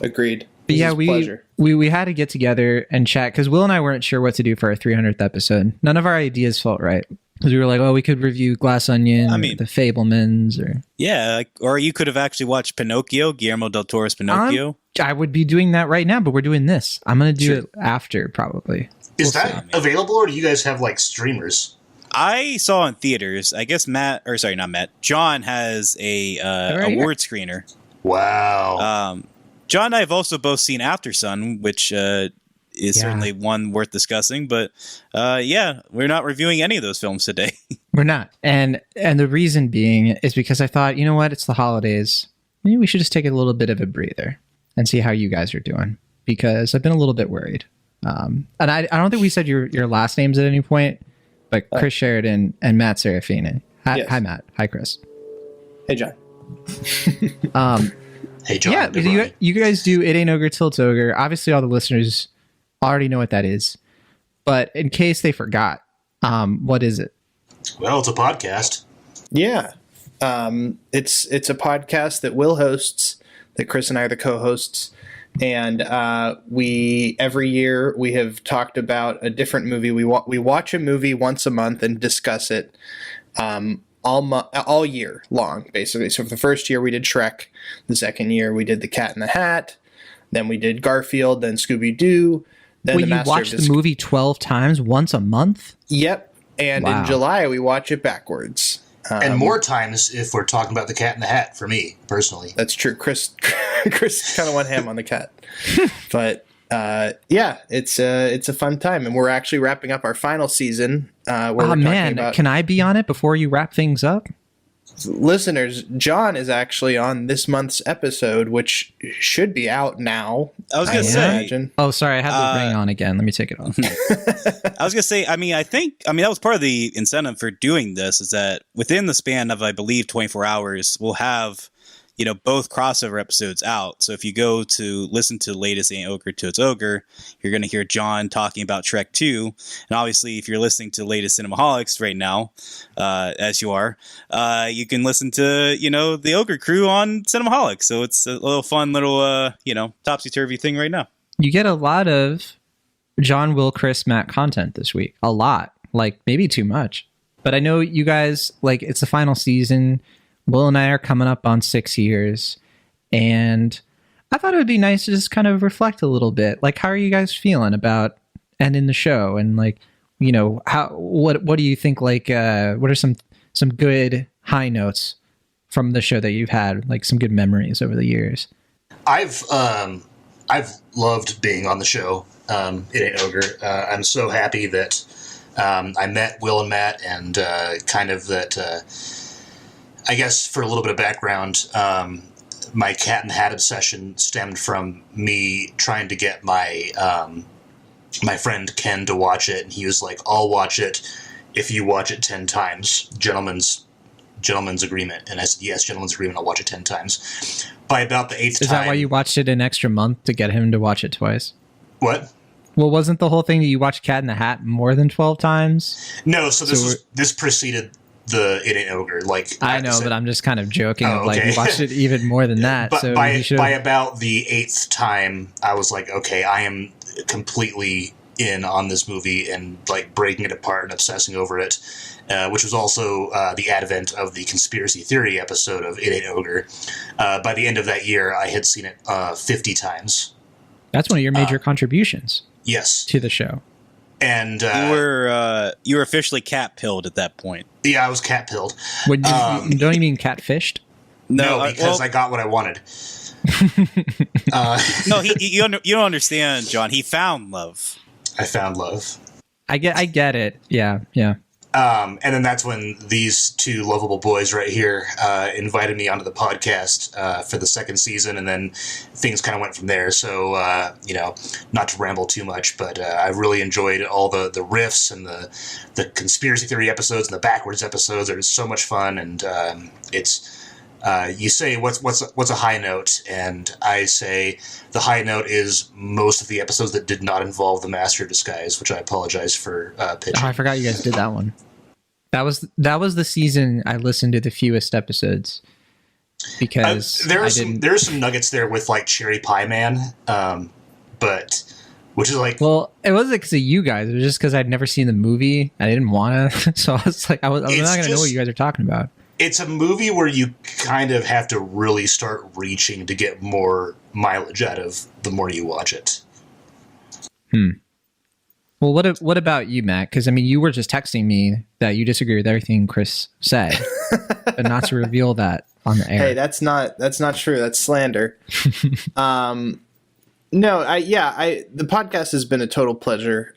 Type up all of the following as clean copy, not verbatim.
Agreed. But This yeah, is a pleasure. we had to get together and chat because Will and I weren't sure what to do for our 300th episode. None of our ideas felt right because we were like, oh, we could review Glass Onion, or The Fablemans, or or you could have actually watched Pinocchio, Guillermo del Toro's Pinocchio. I would be doing that right now, but we're doing this. I'm gonna do it after probably. Is that available, or do you guys have like streamers? I saw in theaters. I guess not Matt. John has a award screener. Wow. John and I have also both seen After Sun, which is certainly one worth discussing. But we're not reviewing any of those films today. We're not, and the reason being is because I thought, you know what, it's the holidays. Maybe we should just take a little bit of a breather and see how you guys are doing, because I've been a little bit worried. And I don't think we said your last names at any point, but Chris Sheridan and Matt Serafini. Hi, Matt. Hi, Chris. Hey, John. Hey, John. Yeah, you guys do It Ain't Ogre Till It's Ogre. Obviously, all the listeners already know what that is. But in case they forgot, what is it? Well, it's a podcast. Yeah. It's a podcast that Will hosts, that Chris and I are the co-hosts. And every year we have talked about a different movie. We watch a movie once a month and discuss it all year long, basically. So for the first year we did Shrek. The second year we did The Cat in the Hat. Then we did Garfield. Then Scooby-Doo. Then you watch the movie 12 times once a month? Yep. And in July we watch it backwards. And more times if we're talking about The Cat in the Hat, for me, personally. That's true. Chris kind of went ham on the cat. But it's a fun time. And we're actually wrapping up our final season. Where we're talking about, can I be on it before you wrap things up? Listeners, John is actually on this month's episode, which should be out now. I was going to say. Imagine. Oh, sorry. I had the ring on again. Let me take it off. I was going to say, that was part of the incentive for doing this, is that within the span of, I believe, 24 hours, we'll have, both crossover episodes out. So if you go to listen to the latest Ain't Ogre to Its Ogre, you're going to hear John talking about Shrek 2. And obviously, if you're listening to the latest Cinemaholics right now, as you are, you can listen to, the Ogre Crew on Cinemaholics. So it's a little fun little, topsy-turvy thing right now. You get a lot of John, Will, Chris, Matt content this week. A lot. Like, maybe too much. But I know you guys, it's the final season. Will and I are coming up on 6 years, and I thought it would be nice to just kind of reflect a little bit. Like, how are you guys feeling about ending the show? And what do you think? What are some good high notes from the show that you've had? Like some good memories over the years. I've loved being on the show. It Ain't Ogre. I'm so happy that I met Will and Matt, and kind of that. I guess for a little bit of background, my Cat in the Hat obsession stemmed from me trying to get my my friend Ken to watch it, and he was like, "I'll watch it if you watch it 10 times." Gentleman's agreement, and I said, "Yes, gentleman's agreement. I'll watch it 10 times." By about the 8th time, is that why you watched it an extra month to get him to watch it twice? What? Well, wasn't the whole thing that you watched Cat in the Hat more than 12 times? No, so this preceded the It Ain't Ogre. I know, but I'm just kind of joking. You watched it even more than that. But so by about the 8th time, I was like, okay, I am completely in on this movie and breaking it apart and obsessing over it, which was also the advent of the conspiracy theory episode of It Ain't Ogre. By the end of that year, I had seen it 50 times. That's one of your major contributions. Yes, to the show. And you were officially cat-pilled at that point. Yeah, I was cat-pilled. Don't you mean catfished? No, because I got what I wanted. No, you don't understand, John. He found love. I found love. I get it. Yeah. And then that's when these two lovable boys right here invited me onto the podcast for the second season, and then things kind of went from there. So, not to ramble too much, but I really enjoyed all the riffs and the conspiracy theory episodes and the backwards episodes. They're so much fun, and it's you say what's a high note, and I say the high note is most of the episodes that did not involve the Master of Disguise, which I apologize for pitching. Oh, I forgot you guys did that one. That was the season I listened to the fewest episodes, because there's some nuggets there with like Cherry Pie Man, but which is like, well, it wasn't because of you guys. It was just because I'd never seen the movie. I didn't want to, so I was like, I was not going to know what you guys are talking about. It's a movie where you kind of have to really start reaching to get more mileage out of the more you watch it. Well, what about you, Matt? Because I mean, you were just texting me that you disagree with everything Chris said, but not to reveal that on the air. Hey, that's not true. That's slander. No, the podcast has been a total pleasure.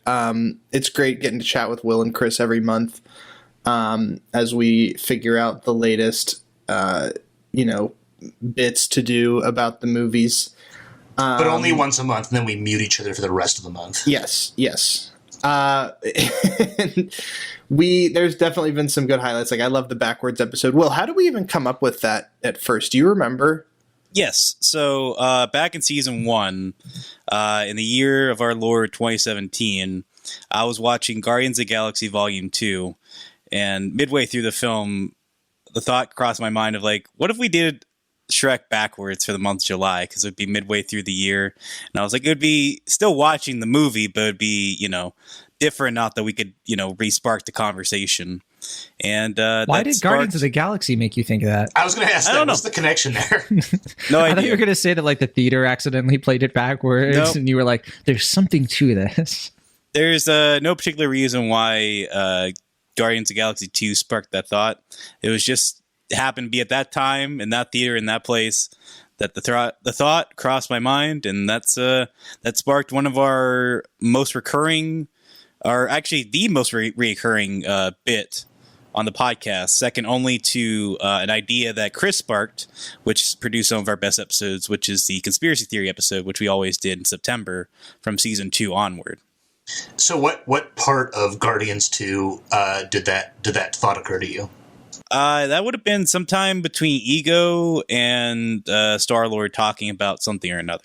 It's great getting to chat with Will and Chris every month as we figure out the latest, bits to do about the movies. But only once a month, and then we mute each other for the rest of the month. Yes. There's definitely been some good highlights. Like I love the backwards episode. Will, how did we even come up with that at first? Do you remember? Yes. So back in season 1, in the year of our Lord 2017, I was watching Guardians of the Galaxy Volume 2, and midway through the film, the thought crossed my mind of like, what if we did Shrek backwards for the month of July? Because it would be midway through the year. And I was like, it would be still watching the movie, but it would be, different enough that we could, re-spark the conversation. And why did Guardians of the Galaxy make you think of that? I was going to ask that. What's the connection there? No idea. I thought you were going to say that like the theater accidentally played it backwards, Nope. and you were like, "There's something to this." There's no particular reason why Guardians of the Galaxy 2 sparked that thought. It was just happened to be at that time in that theater in that place that the thought crossed my mind, and that sparked one of our most recurring, or actually the most recurring bit on the podcast, second only to an idea that Chris sparked, which produced some of our best episodes, which is the conspiracy theory episode, which we always did in September from season 2 onward. So what part of Guardians 2 did that thought occur to you? That would have been sometime between Ego and Star-Lord talking about something or another.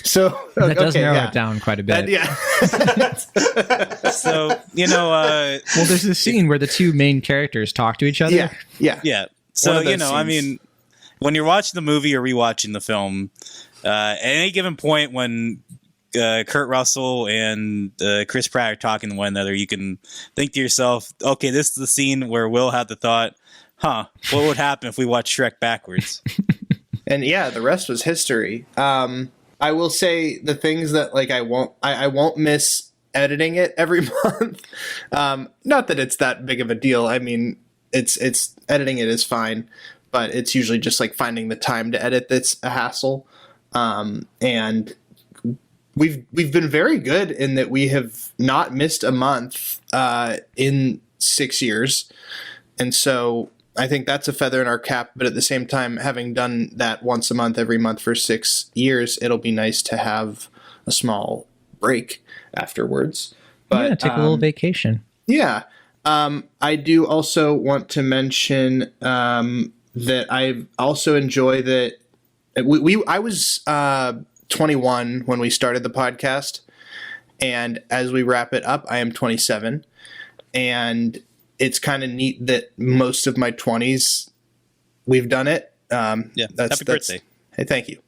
So that does narrow it down quite a bit. So, well, there's this scene where the two main characters talk to each other. Yeah. So, I mean, when you're watching the movie or rewatching the film, at any given point when Kurt Russell and Chris Pratt are talking to one another, you can think to yourself, okay, this is the scene where Will had the thought, what would happen if we watched Shrek backwards? And the rest was history. I will say the things that like I won't miss editing it every month. Not that it's that big of a deal. I mean, it's editing it is fine, but it's usually just like finding the time to edit that's a hassle. And we've been very good in that we have not missed a month in 6 years, and so I think that's a feather in our cap. But at the same time, having done that once a month, every month for 6 years, it'll be nice to have a small break afterwards. But take a little vacation. Yeah. I do also want to mention that I also enjoy that I was 21 when we started the podcast, and as we wrap it up, I am 27, and it's kind of neat that most of my 20s we've done it. Happy birthday. Hey, thank you.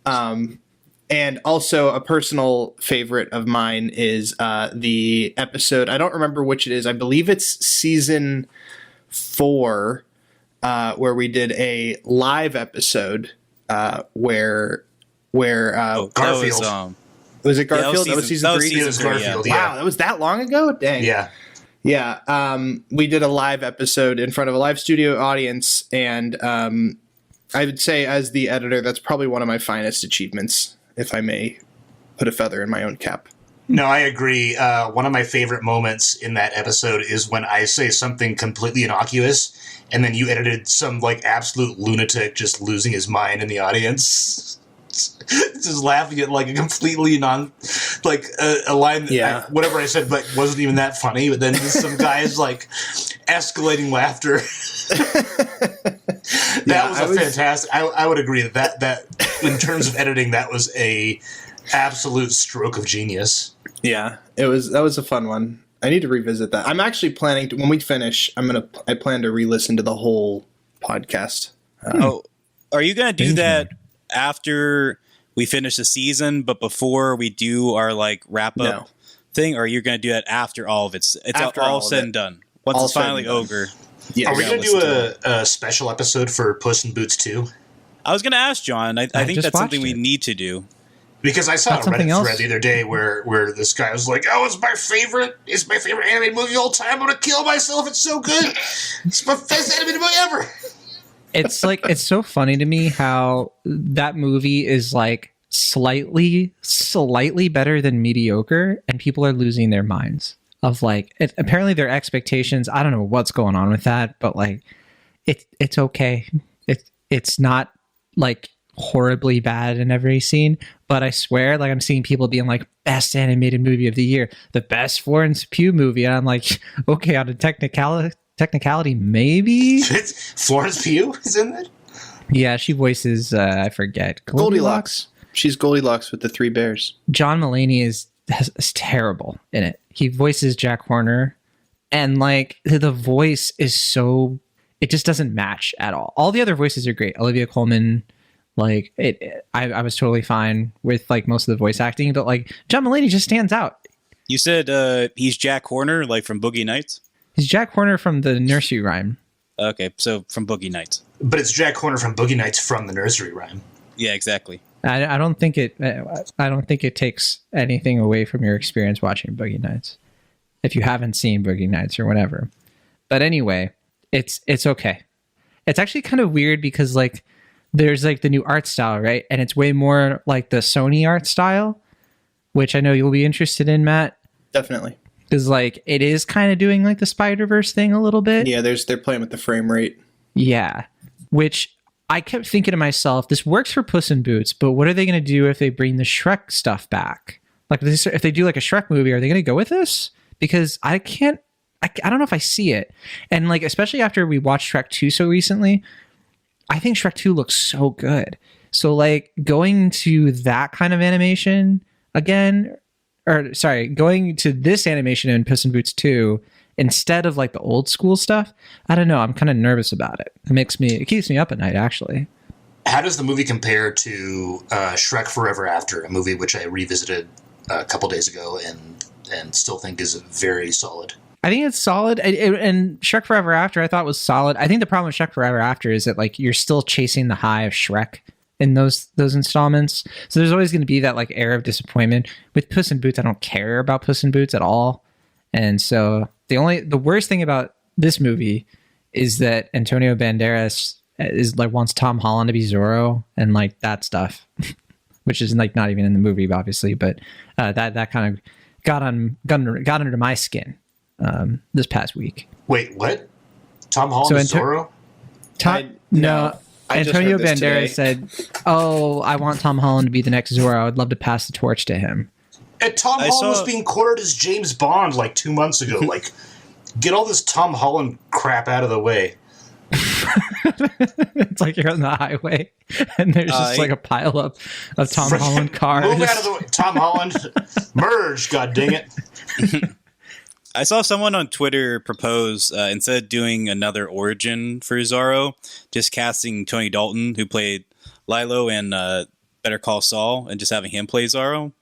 And also a personal favorite of mine is the episode. I don't remember which it is. I believe it's season 4, where we did a live episode where Garfield. Was it Garfield? That was season 3? It was Garfield, Wow, that was that long ago? Dang. Yeah. We did a live episode in front of a live studio audience, and I would say as the editor, that's probably one of my finest achievements, if I may put a feather in my own cap. No, I agree. One of my favorite moments in that episode is when I say something completely innocuous, and then you edited some like absolute lunatic just losing his mind in the audience. Just laughing at like a completely a line that whatever I said like wasn't even that funny, but then just some guys like escalating laughter. That was fantastic. I would agree that in terms of editing, that was a absolute stroke of genius. Yeah, that was a fun one. I need to revisit that. I'm actually planning to, when we finish, I plan to re-listen to the whole podcast. Are you going to do Binge that after we finish the season, but before we do our like wrap up thing? Or are you going to do that after all of it's After all all of said it. and done? Once All it's said finally and done. over. Yes. Are we going to do listen a special episode for Puss in Boots 2? I was going to ask John. I think just that's something watched we it. need to do. Because I saw That's a something Reddit else. thread the other day where this guy was like, "Oh, it's my favorite animated movie of all time. I'm gonna kill myself. It's so good. It's my best animated movie ever." It's like, it's so funny to me how that movie is like slightly better than mediocre, and people are losing their minds of like, apparently their expectations. I don't know what's going on with that, but like, it's okay. It's not like horribly bad in every scene, but I swear, like, I'm seeing people being like, best animated movie of the year, the best Florence Pugh movie, and I'm like, okay, on a technicality, maybe. Florence Pugh is in it. Yeah, she voices I forget, Goldilocks. She's Goldilocks with the 3 bears. John Mulaney is terrible in it. He voices Jack Horner, and like the voice is so, it just doesn't match at all. All the other voices are great. Olivia Colman, like I was totally fine with like most of the voice acting, but like John Mulaney just stands out. You said he's Jack Horner, like from Boogie Nights? He's Jack Horner from the nursery rhyme. Okay, so from Boogie Nights. But it's Jack Horner from Boogie Nights from the nursery rhyme. Yeah, exactly. I don't think it takes anything away from your experience watching Boogie Nights if you haven't seen Boogie Nights or whatever. But anyway, it's okay. It's actually kind of weird because like there's like the new art style, right? And it's way more like the Sony art style, which I know you'll be interested in, Matt. Definitely. Because like it is kind of doing like the Spider-Verse thing a little bit. Yeah, they're playing with the frame rate. Yeah. Which I kept thinking to myself, this works for Puss in Boots, but what are they going to do if they bring the Shrek stuff back? Like if they do like a Shrek movie, are they going to go with this? Because I don't know if I see it. And like, especially after we watched Shrek 2 so recently, I think Shrek 2 looks so good. So like going to that kind of animation again, or sorry, going to this animation in Puss in Boots 2 instead of like the old school stuff, I don't know. I'm kind of nervous about it. It keeps me up at night, actually. How does the movie compare to Shrek Forever After, a movie which I revisited a couple days ago and still think is very solid? I think it's solid. And Shrek Forever After I thought was solid. I think the problem with Shrek Forever After is that like you're still chasing the high of Shrek in those installments. So there's always going to be that like air of disappointment. With Puss in Boots, I don't care about Puss in Boots at all. And so the worst thing about this movie is that Antonio Banderas is like wants Tom Holland to be Zorro and like that stuff, which is like not even in the movie, obviously, but that kind of got under my skin this past week. Wait, what? Tom Holland is Zorro? No. I just Antonio heard this today. Banderas said, "Oh, I want Tom Holland to be the next Zorro. I would love to pass the torch to him." And Tom Holland was being courted as James Bond like 2 months ago. Like, get all this Tom Holland crap out of the way. It's like you're on the highway and there's just like a pile up of Tom Holland cars. Move out of the way. Tom Holland, merge, god dang it. I saw someone on Twitter propose, instead of doing another origin for Zorro, just casting Tony Dalton, who played Lilo in Better Call Saul, and just having him play Zorro.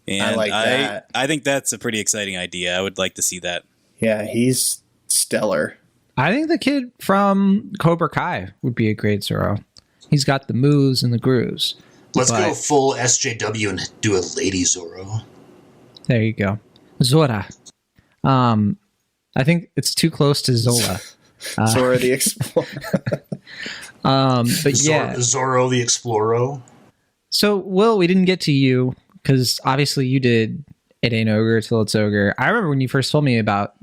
And I like that. I think that's a pretty exciting idea. I would like to see that. Yeah, he's stellar. I think the kid from Cobra Kai would be a great Zorro. He's got the moves and the grooves. Let's go full SJW and do a Lady Zorro. There you go. Zora. I think it's too close to Zola. Zora the Explorer. But yeah. Zorro the Explorer. So, Will, we didn't get to you because obviously you did It Ain't Ogre Till It's Ogre. I remember when you first told me about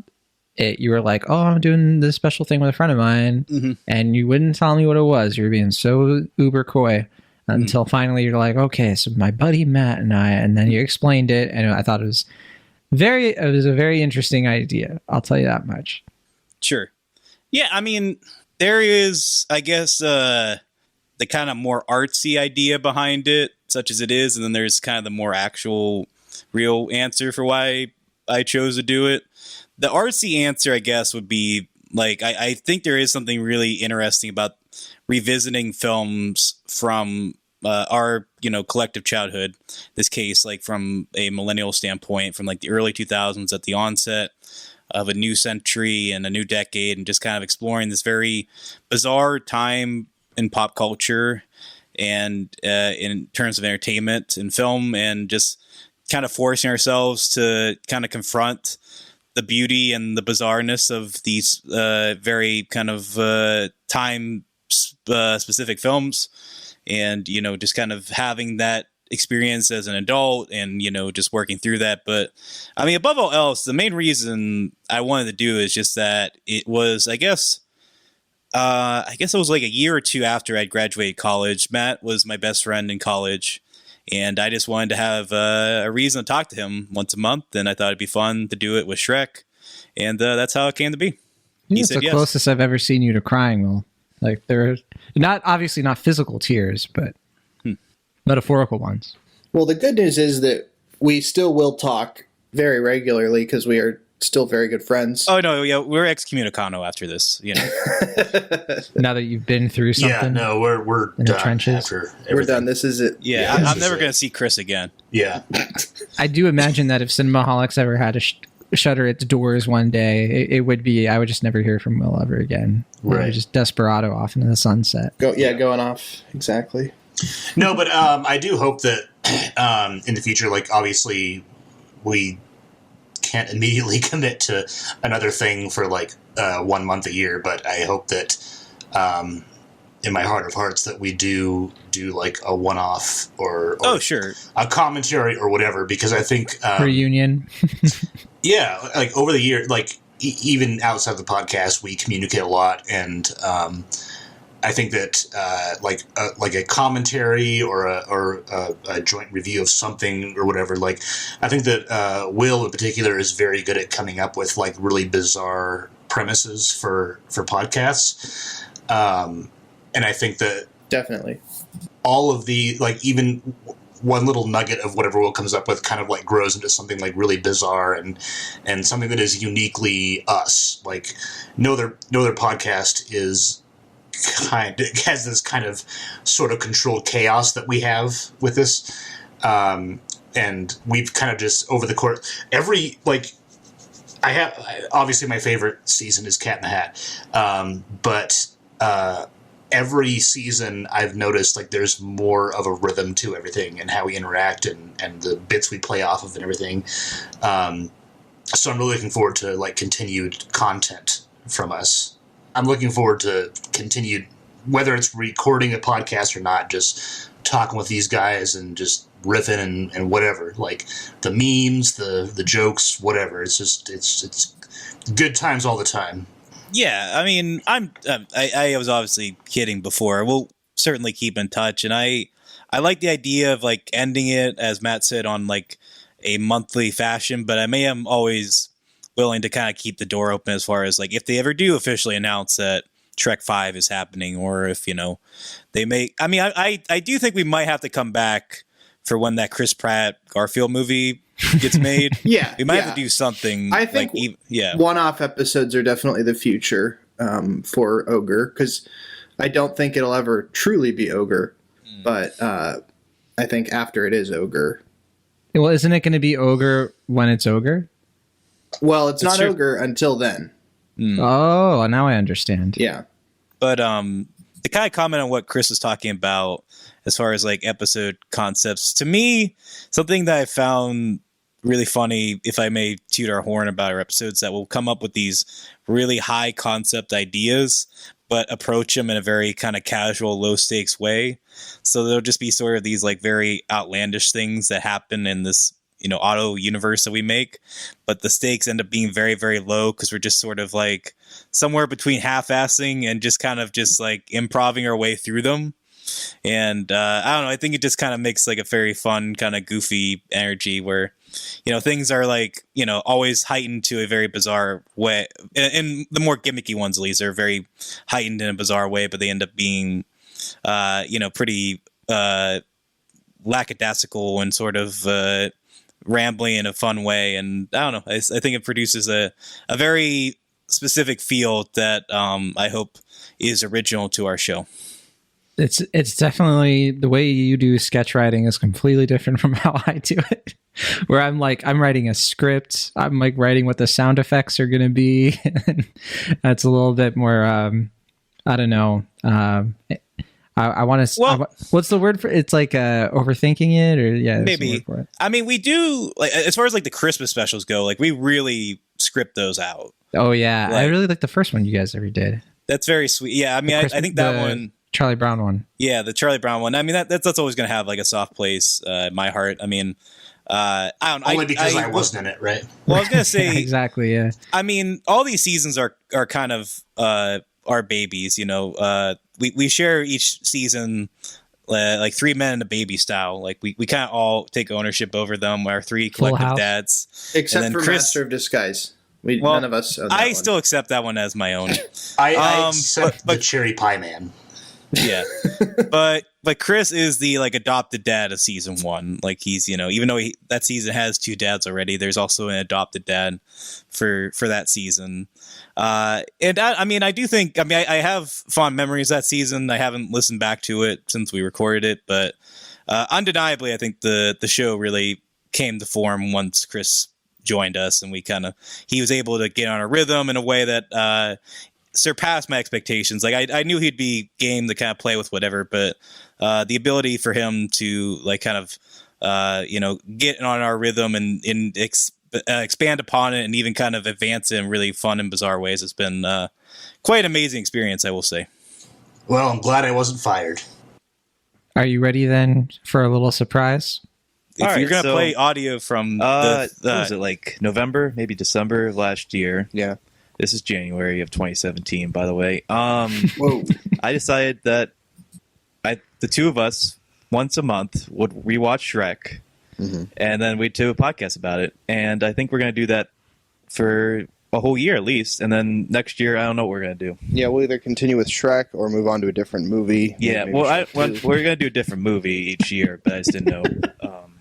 it, you were like, "Oh, I'm doing this special thing with a friend of mine," and you wouldn't tell me what it was. You were being so uber coy until finally you're like, "Okay, so my buddy Matt and I," and then you explained it, and I thought it was a very interesting idea. I'll tell you that much. Sure. Yeah, I mean, there is, I guess, the kind of more artsy idea behind it, such as it is, and then there's kind of the more actual, real answer for why I chose to do it. The artsy answer, I guess, would be like I think there is something really interesting about revisiting films from our collective childhood. This case, like from a millennial standpoint, from like the early 2000s at the onset of a new century and a new decade, and just kind of exploring this very bizarre time in pop culture and in terms of entertainment and film, and just kind of forcing ourselves to kind of confront the beauty and the bizarreness of these very kind of time specific films, and just kind of having that experience as an adult, and just working through that. But I mean, above all else, the main reason I wanted to do is just that it was, I guess it was like a year or two after I'd graduated college. Matt was my best friend in college, and I just wanted to have a reason to talk to him once a month, and I thought it'd be fun to do it with Shrek, and that's how it came to be. It's the closest I've ever seen you to crying, Will. Like, they're obviously not physical tears, but metaphorical ones. Well, the good news is that we still will talk very regularly because we are still very good friends. Oh, no, yeah, we're excommunicado after this, Now that you've been through something. Yeah, no, we're in done the trenches. after everything. We're done. This is it. Yeah, I'm never going to see Chris again. Yeah. I do imagine that if Cinemaholics ever had to shutter its doors one day, it would be, I would just never hear from Will ever again. Right. Just desperado off into the sunset. Going off. Exactly. No, but I do hope that in the future, like, obviously we can't immediately commit to another thing for like 1 month a year, but I hope that in my heart of hearts that we do like a one-off or sure, a commentary or whatever, because I think reunion. Yeah, like over the year, like even outside the podcast, we communicate a lot, and I think that like a commentary or a joint review of something or whatever. Like, I think that Will in particular is very good at coming up with like really bizarre premises for podcasts, and I think that Definitely all of the, like, even one little nugget of whatever Will comes up with kind of like grows into something like really bizarre and something that is uniquely us. Like, no other podcast is has this kind of sort of controlled chaos that we have with this, and we've kind of just over the course obviously my favorite season is Cat in the Hat, but every season I've noticed like there's more of a rhythm to everything and how we interact and the bits we play off of and everything. So I'm really looking forward to like continued content from us. I'm looking forward to continued, whether it's recording a podcast or not, just talking with these guys and just riffing and whatever, like the memes, the jokes, whatever. It's just, it's good times all the time. Yeah, I mean, I was obviously kidding before. We'll certainly keep in touch, and I like the idea of like ending it, as Matt said, on like a monthly fashion. But I am always willing to kind of keep the door open as far as like if they ever do officially announce that Trek 5 is happening, or if they may. I mean, I do think we might have to come back for when that Chris Pratt Garfield movie gets made. Yeah, we might have to do something. I think one-off episodes are definitely the future for Ogre, because I don't think it'll ever truly be Ogre, but I think after it is Ogre. Well, isn't it going to be Ogre when it's Ogre? Well, it's not Ogre until then. Oh, now I understand. Yeah. But to kind of comment on what Chris was talking about as far as like episode concepts, to me, something that I found really funny, if I may toot our horn about our episodes, that will come up with these really high concept ideas, but approach them in a very kind of casual, low stakes way. So there'll just be sort of these like very outlandish things that happen in this auto universe that we make, but the stakes end up being very, very low because we're just sort of like somewhere between half-assing and just kind of just like improving our way through them. And I don't know, I think it just kind of makes like a very fun kind of goofy energy where things are like always heightened to a very bizarre way, and the more gimmicky ones at least are very heightened in a bizarre way, but they end up being pretty lackadaisical and sort of rambling in a fun way. And I don't know, I think it produces a very specific feel that I hope is original to our show. It's definitely the way you do sketch writing is completely different from how I do it. Where I'm writing a script. I'm like writing what the sound effects are going to be. That's a little bit more. I don't know. I want to. Well, what's the word for it? It's like overthinking it, or yeah, maybe. For it. I mean, we do like as far as like the Christmas specials go. Like we really script those out. Oh yeah, like, I really like the first one you guys ever did. That's very sweet. Yeah, I mean, I think that one. Charlie Brown one. Yeah, the Charlie Brown one. I mean, that's always going to have like a soft place in my heart. I mean, I don't know. Only because I wasn't in it, right? Well, I was going to say exactly. Yeah. I mean, all these seasons are kind of our babies. You know, we share each season like three men and a baby style. Like we kind of all take ownership over them. Our three collective dads, except for Master of Disguise. None of us. Own that one. Still accept that one as my own. I accept the Cherry Pie Man. Yeah, but Chris is the like adopted dad of season one. Like he's, you know, even though that season has two dads already, there's also an adopted dad for that season. And I mean, I do think, I mean, I have fond memories of that season. I haven't listened back to it since we recorded it, but undeniably, I think the show really came to form once Chris joined us, and he was able to get on a rhythm in a way that surpassed my expectations. Like I knew he'd be game to kind of play with whatever, but the ability for him to like kind of you know, get on our rhythm and expand upon it and even kind of advance it in really fun and bizarre ways has been quite an amazing experience, I will say. Well, I'm glad I wasn't fired. Are you ready then for a little surprise? If you're going to play audio from what was it, like November, maybe December last year? Yeah. This is January of 2017, by the way. Whoa. I decided that the two of us, once a month, would rewatch Shrek, and then we'd do a podcast about it. And I think we're going to do that for a whole year at least. And then next year, I don't know what we're going to do. Yeah, we'll either continue with Shrek or move on to a different movie. Yeah, we're going to do a different movie each year, but I just didn't know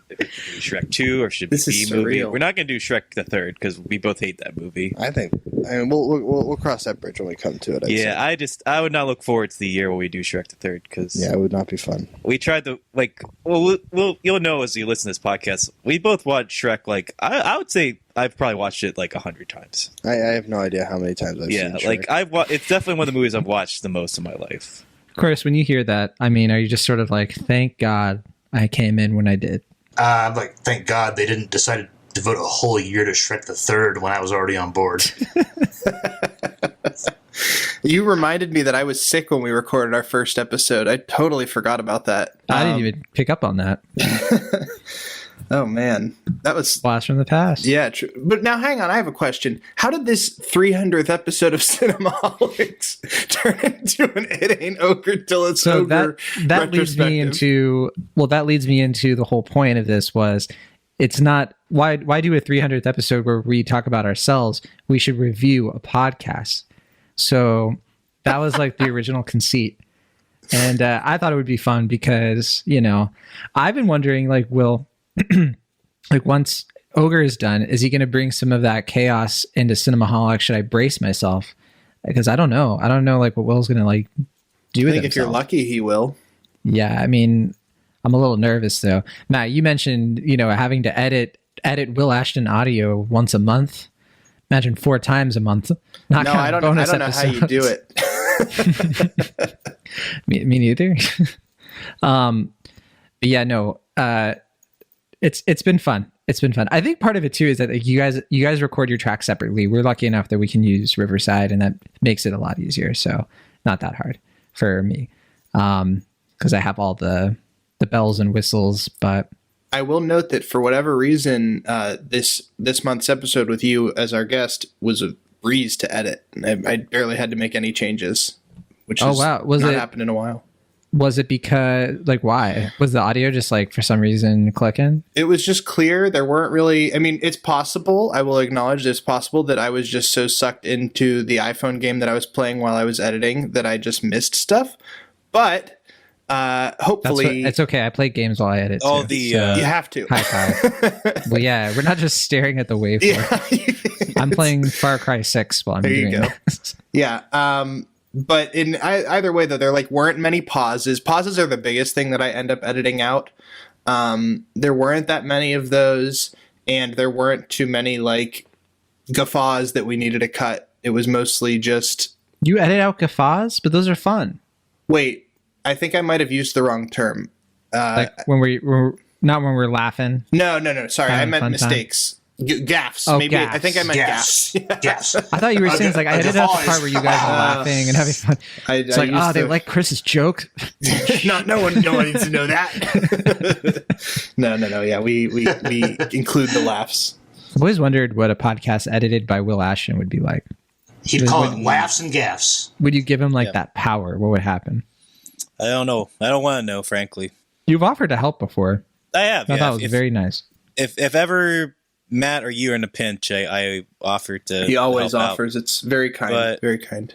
if it should be Shrek 2 or should it be B movie. Surreal. We're not going to do Shrek the Third because we both hate that movie. I mean, we'll cross that bridge when we come to it. I'd say. I would not look forward to the year where we do Shrek the Third because it would not be fun. We tried to you'll know as you listen to this podcast. We both watched Shrek I would say I've probably watched it like 100 times. I have no idea how many times I've seen Shrek. It's definitely one of the movies I've watched the most in my life. Chris, when you hear that, I mean, are you just sort of like, thank God I came in when I did? I'm like, thank God they didn't decide to devote a whole year to Shrek the Third when I was already on board. You reminded me that I was sick when we recorded our first episode. I totally forgot about that. I didn't even pick up on that. Oh, man. That was... Blast from the past. Yeah, true. But now, hang on. I have a question. How did this 300th episode of Cinemaholics turn into an It Ain't Ogre Till It's Ogre that leads me into... Well, that leads me into the whole point of this was... It's not... Why do a 300th episode where we talk about ourselves? We should review a podcast. So that was like the original conceit. And I thought it would be fun because, you know, I've been wondering, like, like once Ogre is done, is he going to bring some of that chaos into Cinemaholics? Should I brace myself? Because I don't know. I don't know like what Will's going to like do with I think if you're lucky, he will. Yeah, I mean, I'm a little nervous though. Matt, you mentioned, you know, having to edit Will Ashton audio once a month. Imagine 4 times a month. No, I don't know how you do it. me neither. But yeah, no. It's been fun. It's been fun. I think part of it too is that like, you guys record your tracks separately. We're lucky enough that we can use Riverside, and that makes it a lot easier. So not that hard for me, because I have all the bells and whistles. But I will note that for whatever reason, this month's episode with you as our guest was a breeze to edit. I barely had to make any changes, which has not happened in a while. Was it because, like, why? Was the audio just, like, for some reason clicking? It was just clear. There weren't really... I mean, it's possible. I will acknowledge it's possible that I was just so sucked into the iPhone game that I was playing while I was editing that I just missed stuff. But hopefully, it's okay. I play games while I edit. Oh, too, the, so- you have to. high five. Well, yeah, we're not just staring at the waveform. I'm playing Far Cry 6 while I'm There you doing go. this. Yeah. But in either way, though, there weren't many pauses. Pauses are the biggest thing that I end up editing out. There weren't that many of those, and there weren't too many guffaws that we needed to cut. It was mostly just You edit out guffaws, but those are fun. wait. I think I might have used the wrong term. Like when we're not when we're laughing. No. Sorry, I Having meant fun time? mistakes. Gaffes. Oh, Maybe gaffes. I think I meant Gas. gaffes. Gas. I thought you were saying it's like I edited out the part where you guys are laughing and having fun. It's like, used they the- like Chris's joke. no one needs to know that. No. Yeah, we include the laughs. I've always wondered what a podcast edited by Will Ashton would be like. He'd call it laughs and gaffs. Would you give him Yeah. that power? What would happen? I don't know. I don't want to know, frankly. You've offered to help before. I have. I Yeah. thought it was very nice. If ever Matt or you are in a pinch, I offer to. He always help out. offers. It's very kind. But- very kind.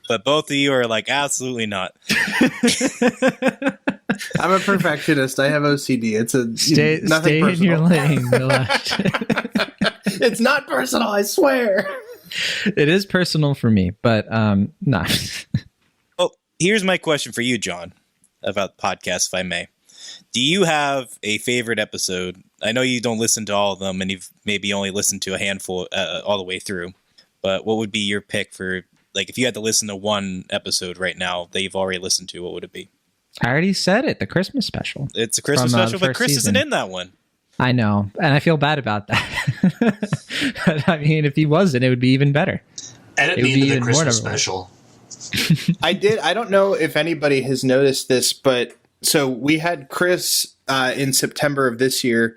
But both of you are like, absolutely not. I'm a perfectionist. I have OCD. It's Stay nothing in your personal. lane. Will Ashton. It's not personal. I swear. It is personal for me, but no. Oh, here's my question for you, John, about podcasts, if I may. Do you have a favorite episode? I know you don't listen to all of them, and you've maybe only listened to a handful all the way through. But what would be your pick for, if you had to listen to one episode right now that you've already listened to, what would it be? I already said it. The Christmas special. It's a Christmas From, special, the but first Chris season. isn't in that one. I know, and I feel bad about that. But, I mean, if he wasn't, it would be even better. Edit It would me be into the even more Christmas notable. special. I did. I don't know if anybody has noticed this, but so we had Chris in September of this year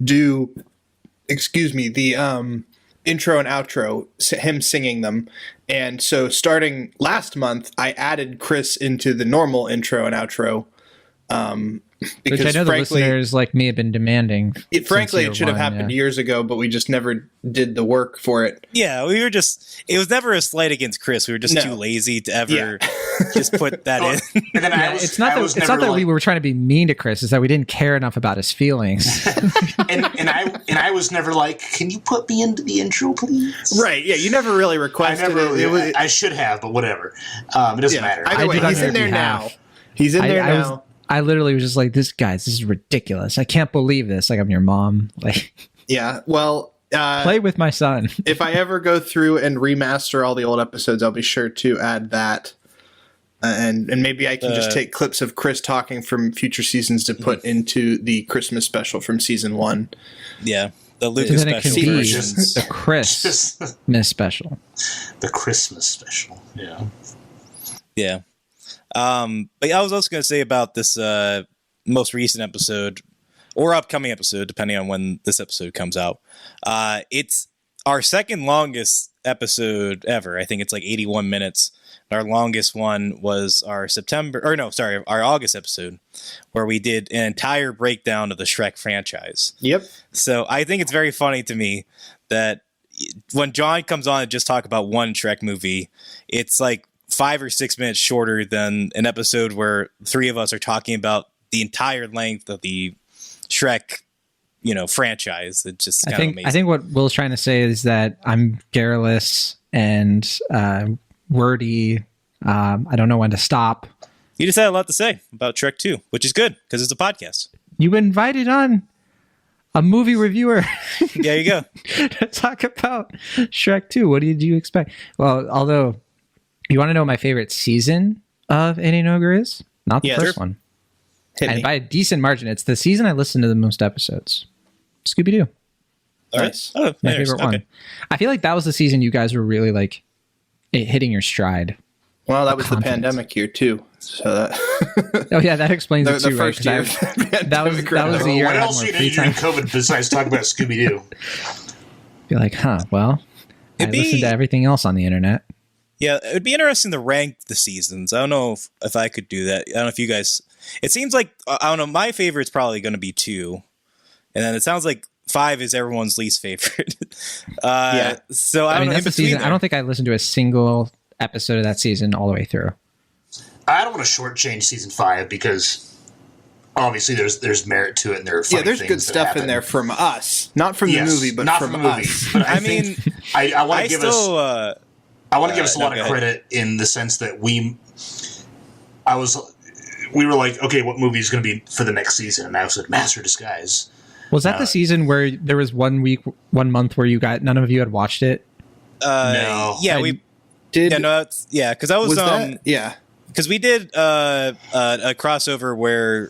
do, the intro and outro, him singing them. And so starting last month, I added Chris into the normal intro and outro. Because Which I know the frankly, listeners like me have been demanding. frankly, since it should have year one, happened yeah. years ago, but we just never did the work for it. Yeah, it was never a slight against Chris. We were just No. too lazy to ever Yeah. just put that in. And then Yeah, it's not that we were trying to be mean to Chris. It's that we didn't care enough about his feelings. and I was never like, can you put me into the intro, please? Right? Yeah, you never really I requested never. it. It was, I should have, but whatever. It doesn't matter. Either I way, did on he's your in there behalf. now. He's in there now. I literally was just like, this is ridiculous. I can't believe this. Like, I'm your mom. Like, Yeah. Well, play with my son. if I ever go through and remaster all the old episodes, I'll be sure to add that. And maybe I can just take clips of Chris talking from future seasons to put into the Christmas special from season 1. Yeah, the And Lucas then it can special be versions. the Christmas special. The Christmas special. Yeah. Yeah. But I was also going to say about this most recent episode or upcoming episode, depending on when this episode comes out. It's our second longest episode ever. I think it's 81 minutes. Our longest one was our our August episode, where we did an entire breakdown of the Shrek franchise. Yep. So I think it's very funny to me that when John comes on and just talk about one Shrek movie, it's 5 or 6 minutes shorter than an episode where three of us are talking about the entire length of the Shrek, franchise. It's just kind of amazing. I think what Will's trying to say is that I'm garrulous and wordy. I don't know when to stop. You just had a lot to say about Shrek 2, which is good because it's a podcast. You invited on a movie reviewer There you go. to talk about Shrek 2. What did you expect? Well, although you want to know what my favorite season of Ain't No Ogre is? Not the Yeah, first sure. one. Hit And me. by a decent margin, it's the season I listened to the most episodes. Scooby-Doo. All right. Nice. Oh, My interesting. favorite one. I feel like that was the season you guys were really hitting your stride. Well, that was content. the pandemic year too. So that Oh yeah, that explains the, it too, the right? first 'Cause year. that was the year What I had else more you free need during time. COVID besides talk about Scooby Doo? Be like, well, I It'd be- listened to everything else on the internet. Yeah, it would be interesting to rank the seasons. I don't know if I could do that. I don't know if you guys... It seems like, I don't know, my favorite's probably going to be 2. And then it sounds like 5 is everyone's least favorite. Yeah. So I don't know. That's In the between season. there. I don't think I listened to a single episode of that season all the way through. I don't want to shortchange season 5 because obviously there's merit to it, and there are funny there's things good that stuff happen. in there from us, not from the movie, but not from the movie. us. But I mean, I want I to give still. us I want to give us a lot go of ahead. credit in the sense that we were like, okay, what movie is going to be for the next season? And I said, Master Disguise. Was that the season where there was 1 month where none of you had watched it? No. Yeah, we Did Yeah, no, because I was that? Yeah. because we did a crossover where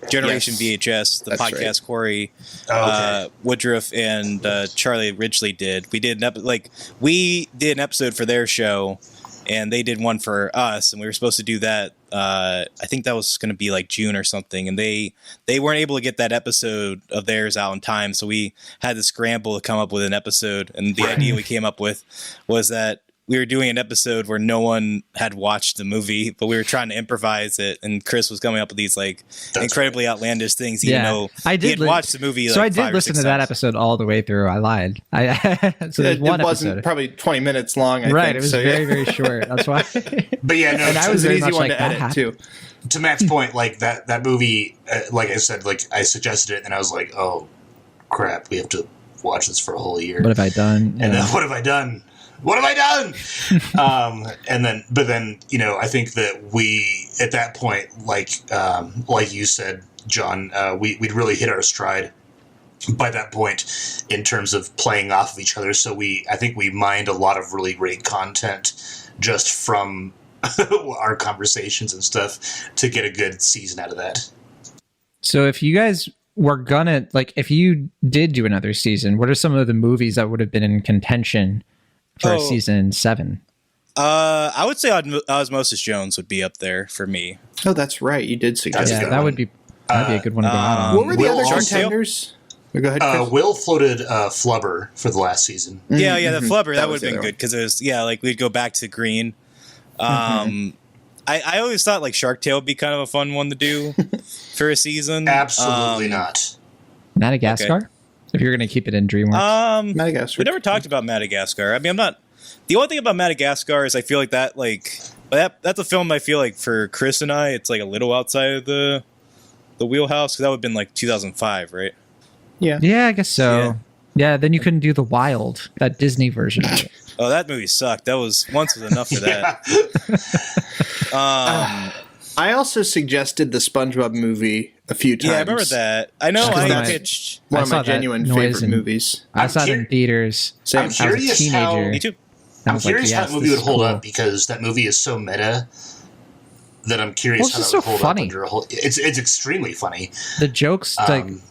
Generation Yes. VHS, the That's podcast right. Corey Okay. Woodruff and Charlie Ridgely did. We did an episode for their show, and they did one for us, and we were supposed to do that. I think that was going to be like June or something, and they weren't able to get that episode of theirs out in time, so we had to scramble to come up with an episode. And the idea we came up with was that we were doing an episode where no one had watched the movie, but we were trying to improvise it, and Chris was coming up with these like incredibly outlandish things, even though I he had did watched the movie. So like I did 5 or listen 6 to that times. episode all the way through. I lied. So there's It one wasn't episode. probably 20 minutes long. I Right, think, it was so, very, yeah. very short. That's why. But yeah, no, And I It was an very easy much one like, to that edit happened. too. to Matt's point, like that movie, like I said, like I suggested it, and I was like, oh crap, we have to watch this for a whole year. What have I done? And Yeah. then what have I done? What have I done? But then, I think that we, at that point, like you said, John, we'd really hit our stride by that point in terms of playing off of each other. So I think we mined a lot of really great content just from our conversations and stuff to get a good season out of that. So if you guys were gonna, like, if you did do another season, what are some of the movies that would have been in contention for season 7? I would say Osmosis Jones would be up there for me. Oh, that's right. You did suggest That's a Yeah, good that one. would be that'd be a good one to go out on. What were the Will other also- contenders? Go ahead, Chris. Will floated Flubber for the last season. Yeah, the Flubber, that would was have the been other good because it was, like we'd go back to green. I always thought like Shark Tale would be kind of a fun one to do for a season. Absolutely not. Madagascar? Okay. If you're gonna keep it in DreamWorks. Madagascar. We never talked about Madagascar. I mean, the only thing about Madagascar is I feel like that's a film I feel like for Chris and I, it's like a little outside of the wheelhouse, because that would have been like 2005, right? Yeah. Yeah, I guess so. Yeah, then you couldn't do The Wild, that Disney version of it. Oh, that movie sucked. That was once was enough for that. I also suggested the SpongeBob movie a few times. Yeah, I remember that. I know Because I that's- pitched. One I of saw my that genuine noise favorite and- movies. I saw it in cur- theaters. Same. I'm I was a curious how teenager. Me too. I I'm was like, curious how yes, that movie this would is hold cool. up, because that movie is so meta that I'm curious Well, it's how just that would so hold funny. up under a whole. It's extremely funny. The jokes like Um,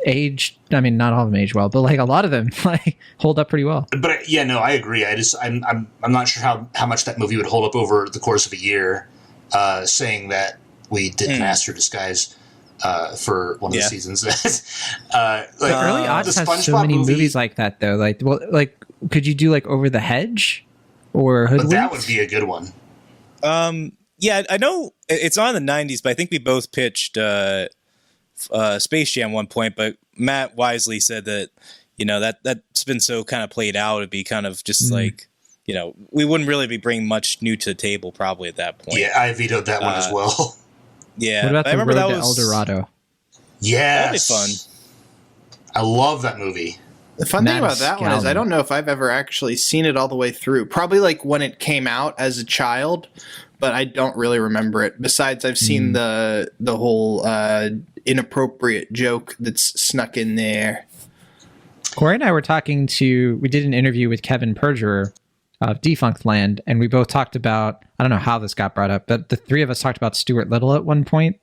aged. I mean, not all of them age well, but like a lot of them like hold up pretty well. But yeah, no, I agree. I'm not sure how much that movie would hold up over the course of a year. Saying that we did Master Disguise for one of the Yeah. seasons. Early odds the has so SpongeBob many movie- movies like that though. Like, well, like could you do like Over the Hedge or Hoodwinked? That would be a good one. Yeah, I know it's on in the 90s, but I think we both pitched Space Jam one point, but Matt wisely said that, that's been so kind of played out, it'd be kind of just like, we wouldn't really be bringing much new to the table probably at that point. Yeah, I vetoed that one as well. Yeah. What about I The remember Road that to was El Dorado? Yes. That'd be fun. I love that movie. The fun thing Matt about that one is I Scallon. don't know if I've ever actually seen it all the way through. Probably like when it came out as a child, but I don't really remember it. Besides, I've seen the whole inappropriate joke that's snuck in there. Corey and I were we did an interview with Kevin Perjurer of Defunct Land, and we both talked about, I don't know how this got brought up, but the three of us talked about Stuart Little at one point,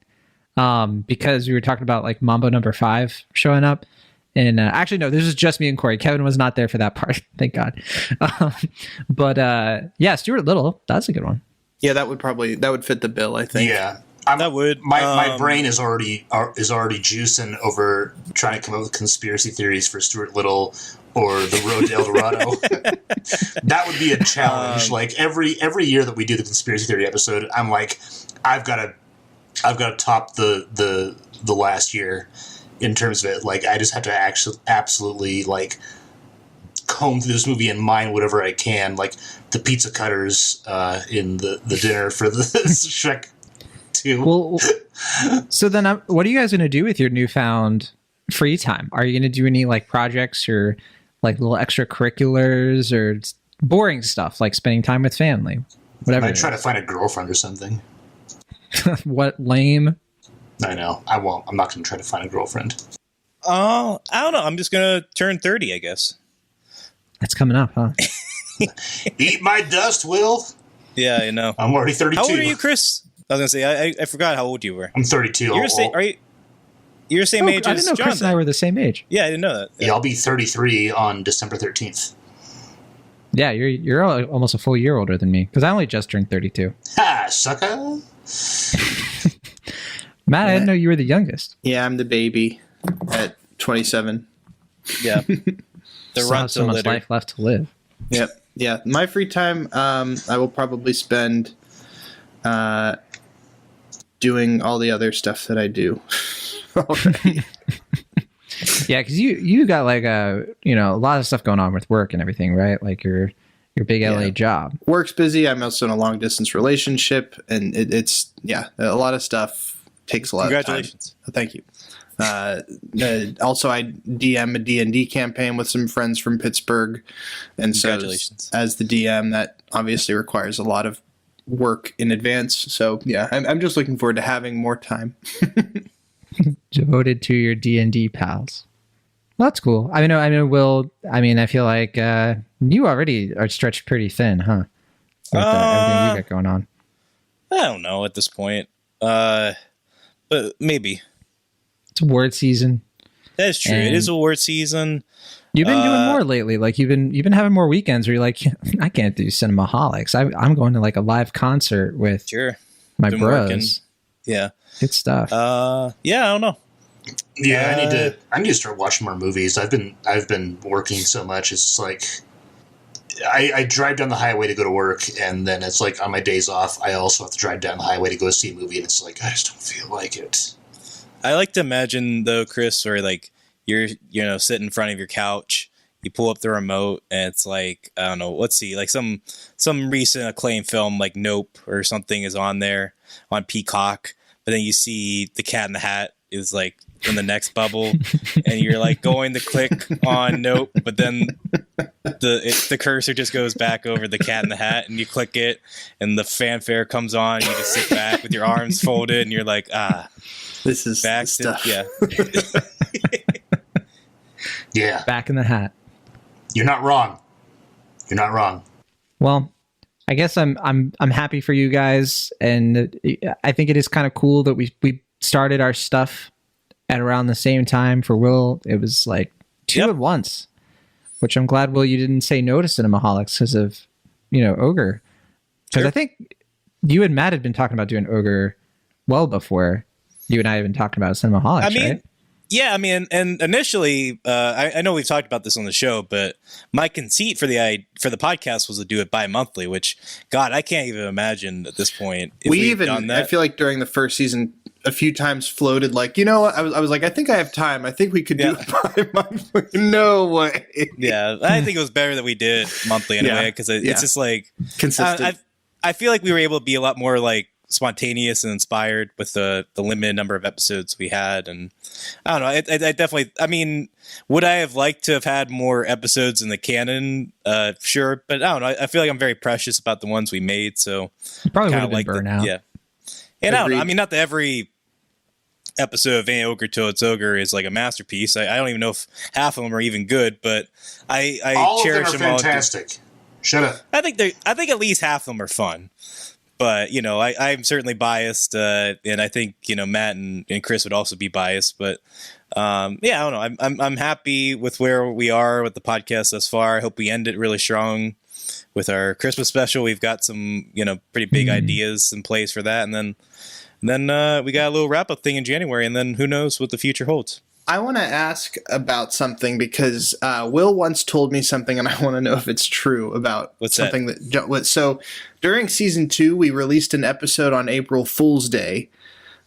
because we were talking about like Mambo Number 5 showing up. And actually, no, this is just me and Corey. Kevin was not there for that part, thank God. But yeah, Stuart Little, that's a good one. Yeah, that would fit the bill, I think. Yeah. That would. My brain is already juicing over trying to come up with conspiracy theories for Stuart Little or the Road to El Dorado. That would be a challenge. Like every year that we do the conspiracy theory episode, I'm like, I've got to top the last year in terms of it. Like I just have to actually absolutely like comb through this movie and mine whatever I can, like the pizza cutters in the dinner for the Shrek too. Well, so then what are you guys going to do with your newfound free time? Are you going to do any like projects or like little extracurriculars or boring stuff like spending time with family? Whatever. I might try to find a girlfriend or something. What lame. I know. I won't. I'm not going to try to find a girlfriend. I don't know. I'm just going to turn 30, I guess. That's coming up, huh? Eat my dust, Will. Yeah, I know. I'm already 32. How old are you, Chris? I was going to say, I forgot how old you were. I'm 32. You're the same age I as didn't know John. Chris and I were the same age. Yeah, I didn't know that. Yeah, I'll be 33 on December 13th. Yeah, you're almost a full year older than me because I only just turned 32. Ha, sucker. Matt, I didn't know you were the youngest. Yeah, I'm the baby at 27. Yeah. The Still run have to so much litter. life left to live. Yep. Yeah. My free time, I will probably spend doing all the other stuff that I do already. Yeah, because you got like a lot of stuff going on with work and everything, right? Like your big LA job. Work's busy. I'm also in a long distance relationship, and it's a lot of stuff takes a lot of time. Congratulations. Thank you. Also, I DM a D&D campaign with some friends from Pittsburgh, and so Congratulations. as the DM, that obviously requires a lot of work in advance. So yeah, I'm just looking forward to having more time. Devoted to your D&D pals. Well, that's cool. I know, Will. I mean, I feel like you already are stretched pretty thin, huh? With everything you got going on. I don't know at this point. But maybe. It's award season. That is true. It is award season. You've been doing more lately. Like you've been having more weekends where you're like, I can't do Cinemaholics. I'm going to like a live concert with my Been bros. working. Yeah. Good stuff. Yeah, I don't know. Yeah, I need to start watching more movies. I've been working so much. It's just like I drive down the highway to go to work, and then it's like on my days off, I also have to drive down the highway to go see a movie, and it's like I just don't feel like it. I like to imagine though, Chris, where like you're sitting in front of your couch, you pull up the remote, and it's like, I don't know, let's see, like some recent acclaimed film like Nope or something is on there on Peacock, but then you see The Cat in the Hat is like in the next bubble, and you're like going to click on Nope, but then the cursor just goes back over The Cat in the Hat, and you click it, and the fanfare comes on, and you just sit back with your arms folded, and you're like, This is back the stuff. Yeah, Back in the hat. you're not wrong. You're not wrong. Well, I guess I'm happy for you guys, and I think it is kind of cool that we started our stuff at around the same time. For Will, it was like two at once, which I'm glad, Will, you didn't say no to Cinemaholics because of Ogre, because I think you and Matt had been talking about doing Ogre well before you and I had been talking about Cinemaholics. I mean, right? yeah, I mean, and initially, I know we've talked about this on the show, but my conceit for the podcast was to do it bi-monthly, which, God, I can't even imagine at this point if we've done that. I feel like during the first season, a few times floated like, what? I was like, I think I have time. I think we could do it bi-monthly. No way. Yeah, I think it was better that we did monthly anyway, because it's just like consistent. I feel like we were able to be a lot more like spontaneous and inspired with the limited number of episodes we had, and I don't know, I definitely, I mean, would I have liked to have had more episodes in the canon? Sure, but I don't know, I feel like I'm very precious about the ones we made, so You probably would have been burnt out. yeah. And I don't know, I mean, not that every episode of Ain't Ogre Till It's Ogre is like a masterpiece. I don't even know if half of them are even good, but I All cherish of them them are all. fantastic. Shut up. I think at least half of them are fun. But, I'm certainly biased, and I think, Matt and Chris would also be biased. But, I don't know. I'm happy with where we are with the podcast thus far. I hope we end it really strong with our Christmas special. We've got some, pretty big ideas in place for that. And then we got a little wrap-up thing in January, and then who knows what the future holds. I want to ask about something because Will once told me something, and I want to know if it's true about something that. So during season 2, we released an episode on April Fool's Day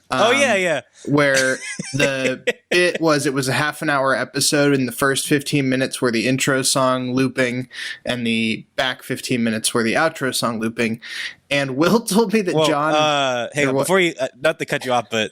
Oh yeah. Where the bit was, it was a half an hour episode, and the first 15 minutes were the intro song looping, and the back 15 minutes were the outro song looping. And Will told me that John. Hey, before you, not to cut you off, but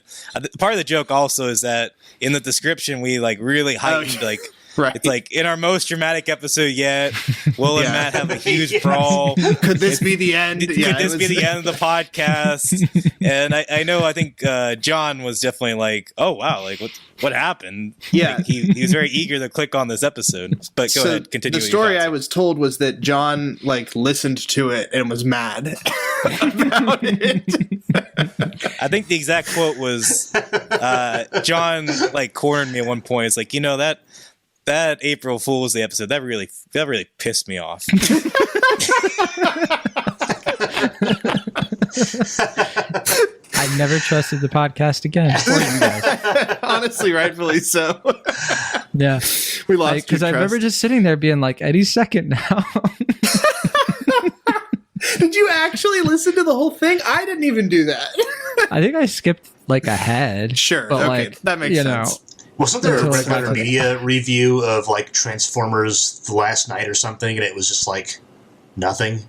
part of the joke also is that in the description we like really heightened like. Right. It's like in our most dramatic episode yet, Will and Matt have a huge brawl. Could this be the end? Could this be the end of the podcast? And I think John was definitely like, oh wow, like what happened? Yeah, like, he was very eager to click on this episode. But go ahead, continue. The story I was told was that John like listened to it and was mad about it. I think the exact quote was John like cornered me at one point. It's like, you know, that April Fool's Day episode, that really pissed me off. I never trusted the podcast again. Or you guys. Honestly, rightfully so. Yeah. We lost because I remember just sitting there being like, any second now. Did you actually listen to the whole thing? I didn't even do that. I think I skipped like ahead. Sure. But okay. like, That makes sense. Wasn't there a Until Red I got Letter to the- Media review of like Transformers the last night or something, and it was just like nothing?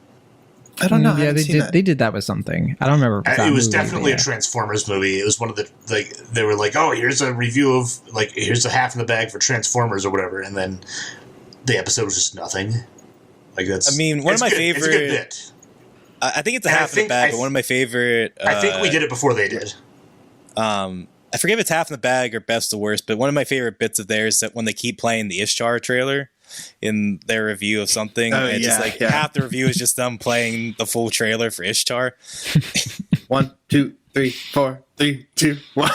I don't know. I Yeah, haven't seen that. they did that with something. I don't remember. If It was that movie, definitely but a Transformers movie. It was one of the like they were like, oh, here's a review of like here's a half in the bag for Transformers or whatever, and then the episode was just nothing. Like that's. I mean, one of my good. It's a good favorite. bit. I think it's a And I half in the think- bag, I but one of my favorite. I think we did it before they did. I forget if it's half in the bag or best to worst, but one of my favorite bits of theirs is that when they keep playing the Ishtar trailer in their review of something, Oh, and just like half the review is just them playing the full trailer for Ishtar. 1, 2, 3, 4, 3, 2, 1.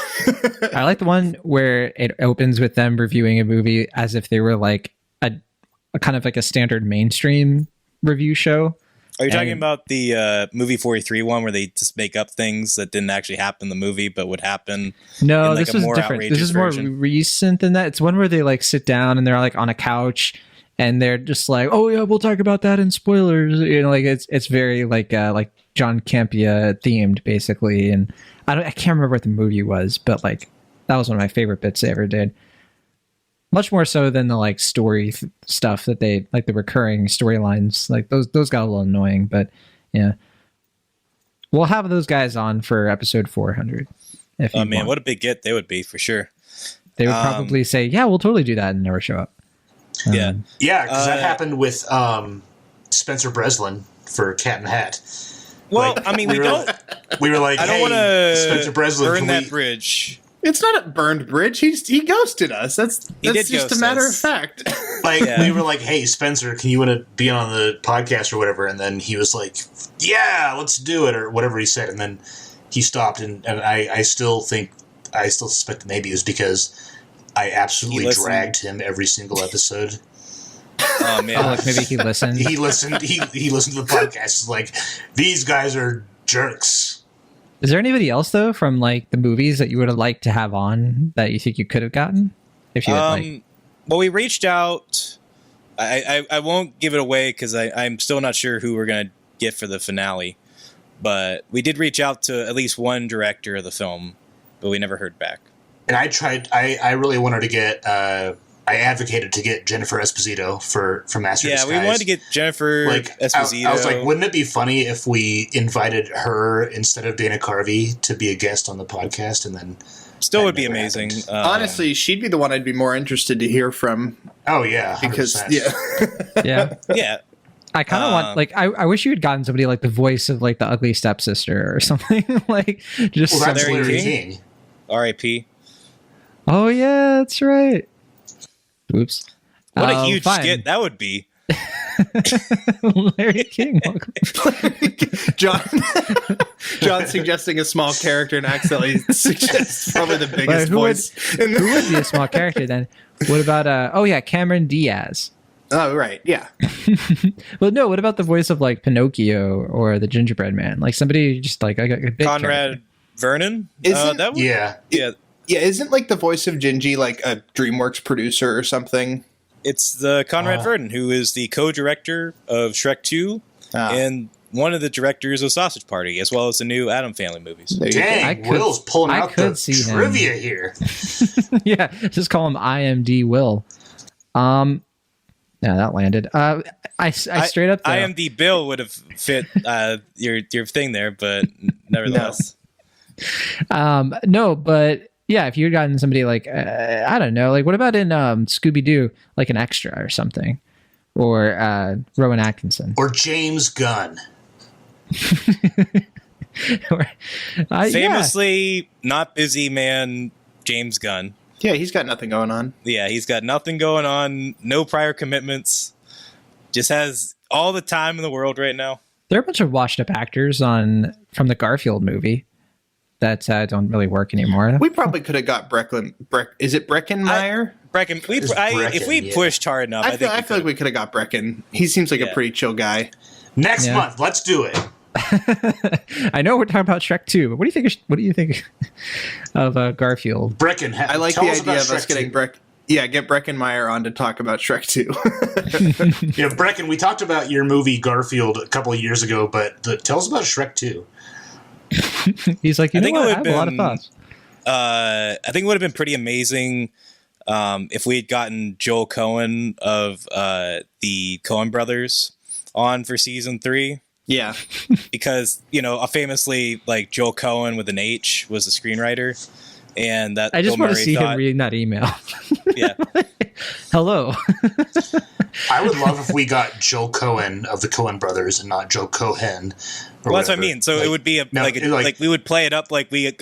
I like the one where it opens with them reviewing a movie as if they were like a kind of like a standard mainstream review show. Are you talking And- about the movie 43 one where they just make up things that didn't actually happen in the movie but would happen? No, in, like, this a was more different. This outrageous is more version? recent than that. It's one where they like sit down and they're like on a couch and they're just like, "Oh yeah, we'll talk about that in spoilers." You know, like it's very like John Campia themed basically. And I can't remember what the movie was, but like that was one of my favorite bits they ever did. Much more so than the like story stuff that they like the recurring storylines. Like those got a little annoying, but yeah. We'll have those guys on for episode 400. If Oh you man, want. what a big get they would be for sure. They would probably say, "Yeah, we'll totally do that," and never show up. Yeah. Yeah, because that happened with Spencer Breslin for Cat in the Hat. Well, Like, I mean, we were- don't. We were like, I don't hey, want to Spencer Breslin, burn can that we- bridge. It's not a burned bridge. He ghosted us. That's did just ghost a matter us. of fact. Like Yeah. we were like, "Hey, Spencer, can you want to be on the podcast or whatever?" And then he was like, "Yeah, let's do it," or whatever he said. And then he stopped, and I still suspect that maybe it was because I absolutely He listened. dragged him every single episode. Oh man, Oh, like maybe he listened. He listened. He listened to the podcast. It's like, these guys are jerks. Is there anybody else though from like the movies that you would have liked to have on that you think you could have gotten if you had like? Well, we reached out. I won't give it away because I'm still not sure who we're gonna get for the finale, but we did reach out to at least one director of the film, but we never heard back. And I tried. I really wanted to get. I advocated to get Jennifer Esposito for Master of Yeah, we Disguise. wanted to get Jennifer Like, Esposito. I was like, wouldn't it be funny if we invited her instead of Dana Carvey to be a guest on the podcast, and then still that would be never amazing. happened. Honestly, she'd be the one I'd be more interested to hear from oh yeah, 100%. because Yeah, yeah. I kind of want like I wish you had gotten somebody like the voice of like the ugly stepsister or something like just. well, that's Larry Larry King? King. R.I.P. Oh yeah, that's right. Oops. What a huge fine. skit that would be. Larry King. Welcome. John suggesting a small character and accidentally suggests probably the biggest Wait, who would- voice. in the- Who would be a small character then? What about oh yeah, Cameron Diaz. Oh right, yeah. Well, no. What about the voice of like Pinocchio or the Gingerbread Man? Like somebody just like a big Conrad character. Vernon. Isn't- That would, Yeah, yeah. Yeah, isn't like the voice of Gingy like a DreamWorks producer or something? It's the Conrad Vernon, who is the co-director of Shrek 2 Ah. and one of the directors of Sausage Party, as well as the new Addams Family movies. There you go. Dang, Will's pulling I out could the see him. trivia here. Yeah, just call him IMD Will. Yeah, that landed. I straight up though, IMD Bill would have fit your thing there, but nevertheless. No, but yeah, if you had gotten somebody like I don't know, like what about in Scooby Doo, like an extra or something, or Rowan Atkinson, Or James Gunn. Or, Famously not busy man, James Gunn. Yeah, he's got nothing going on. Yeah, he's got nothing going on, no prior commitments, just has all the time in the world right now. There are a bunch of washed up actors from the Garfield movie that don't really work anymore. We probably could have got is it Breckenmeyer? Brecken, if we yeah. pushed hard enough, I feel like we could have got Brecken. He seems like a pretty chill guy. Next Yeah. month, let's do it. I know we're talking about Shrek 2, but what do you think of Garfield? Brecken, I like tell the us idea about of us Shrek getting 2. get Breckenmeyer on to talk about Shrek 2. Yeah, Brecken, we talked about your movie Garfield a couple of years ago, but tell us about Shrek 2. He's like, I you think know it what? I would have a lot of been- thoughts. I think it would have been pretty amazing if we had gotten Joel Cohen of the Coen brothers on for season 3. Yeah. Because, famously, like, Joel Cohen with an H was the screenwriter. And that I just Bill want to Murray see thought, him reading that email. Yeah. Hello. I would love if we got Joe Cohen of the Coen brothers and not Joe Cohen. Well, that's what I mean. So it would be like we would play it up like we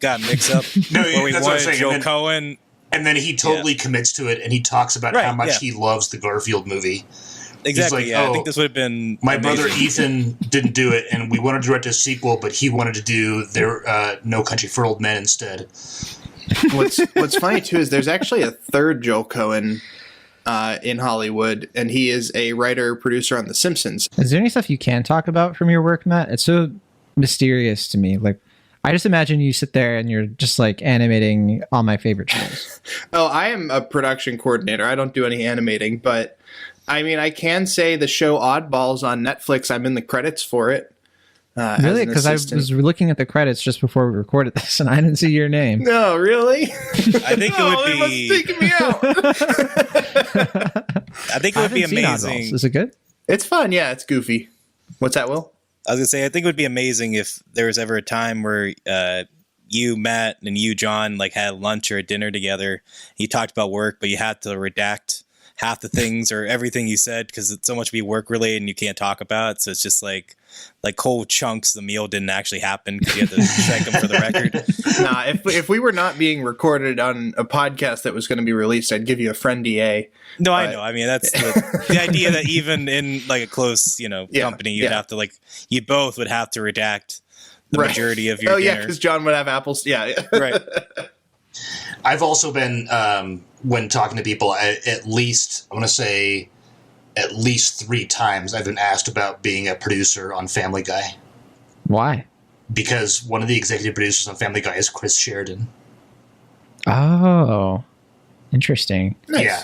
got mix up. No, where we that's what I'm wanted saying. Joe And then- Cohen. And then he totally commits to it, and he talks about Right, how much yeah. he loves the Garfield movie. Exactly. like, Yeah, I "Oh, think this would have been My amazing. brother Ethan didn't do it, and we wanted to direct a sequel, but he wanted to do their No Country for Old Men instead. What's funny too is there's actually a third Joel Cohen in Hollywood, and he is a writer producer on The Simpsons. Is there any stuff you can talk about from your work, Matt? It's so mysterious to me. Like, I just imagine you sit there and you're just like animating all my favorite shows. Oh, I am a production coordinator. I don't do any animating, but I mean, I can say the show Oddballs on Netflix. I'm in the credits for it. Really? Because I was looking at the credits just before we recorded this, and I didn't see your name. No, really? I think it would They must be. have taken me out. I think it I would be haven't seen amazing. Oddballs. Is it good? It's fun. Yeah, it's goofy. What's that, Will? I was gonna say, I think it would be amazing if there was ever a time where you, Matt, and you, John, like had lunch or a dinner together. You talked about work, but you had to redact half the things or everything you said because it's so much be work related and you can't talk about it. So it's just like whole chunks. The meal didn't actually happen because you had to strike them for the record. Nah, if we were not being recorded on a podcast that was going to be released, I'd give you a friend DA. No, I know. I mean, that's the idea that even in like a close, Yeah, company, you'd yeah. have to you both would have to redact the Right. majority of your Oh yeah, dinner. because John would have apples. Yeah. Right. I've also been, when talking to people, at least 3 times I've been asked about being a producer on Family Guy. Why? Because one of the executive producers on Family Guy is Chris Sheridan. Oh, interesting. Nice. Yeah.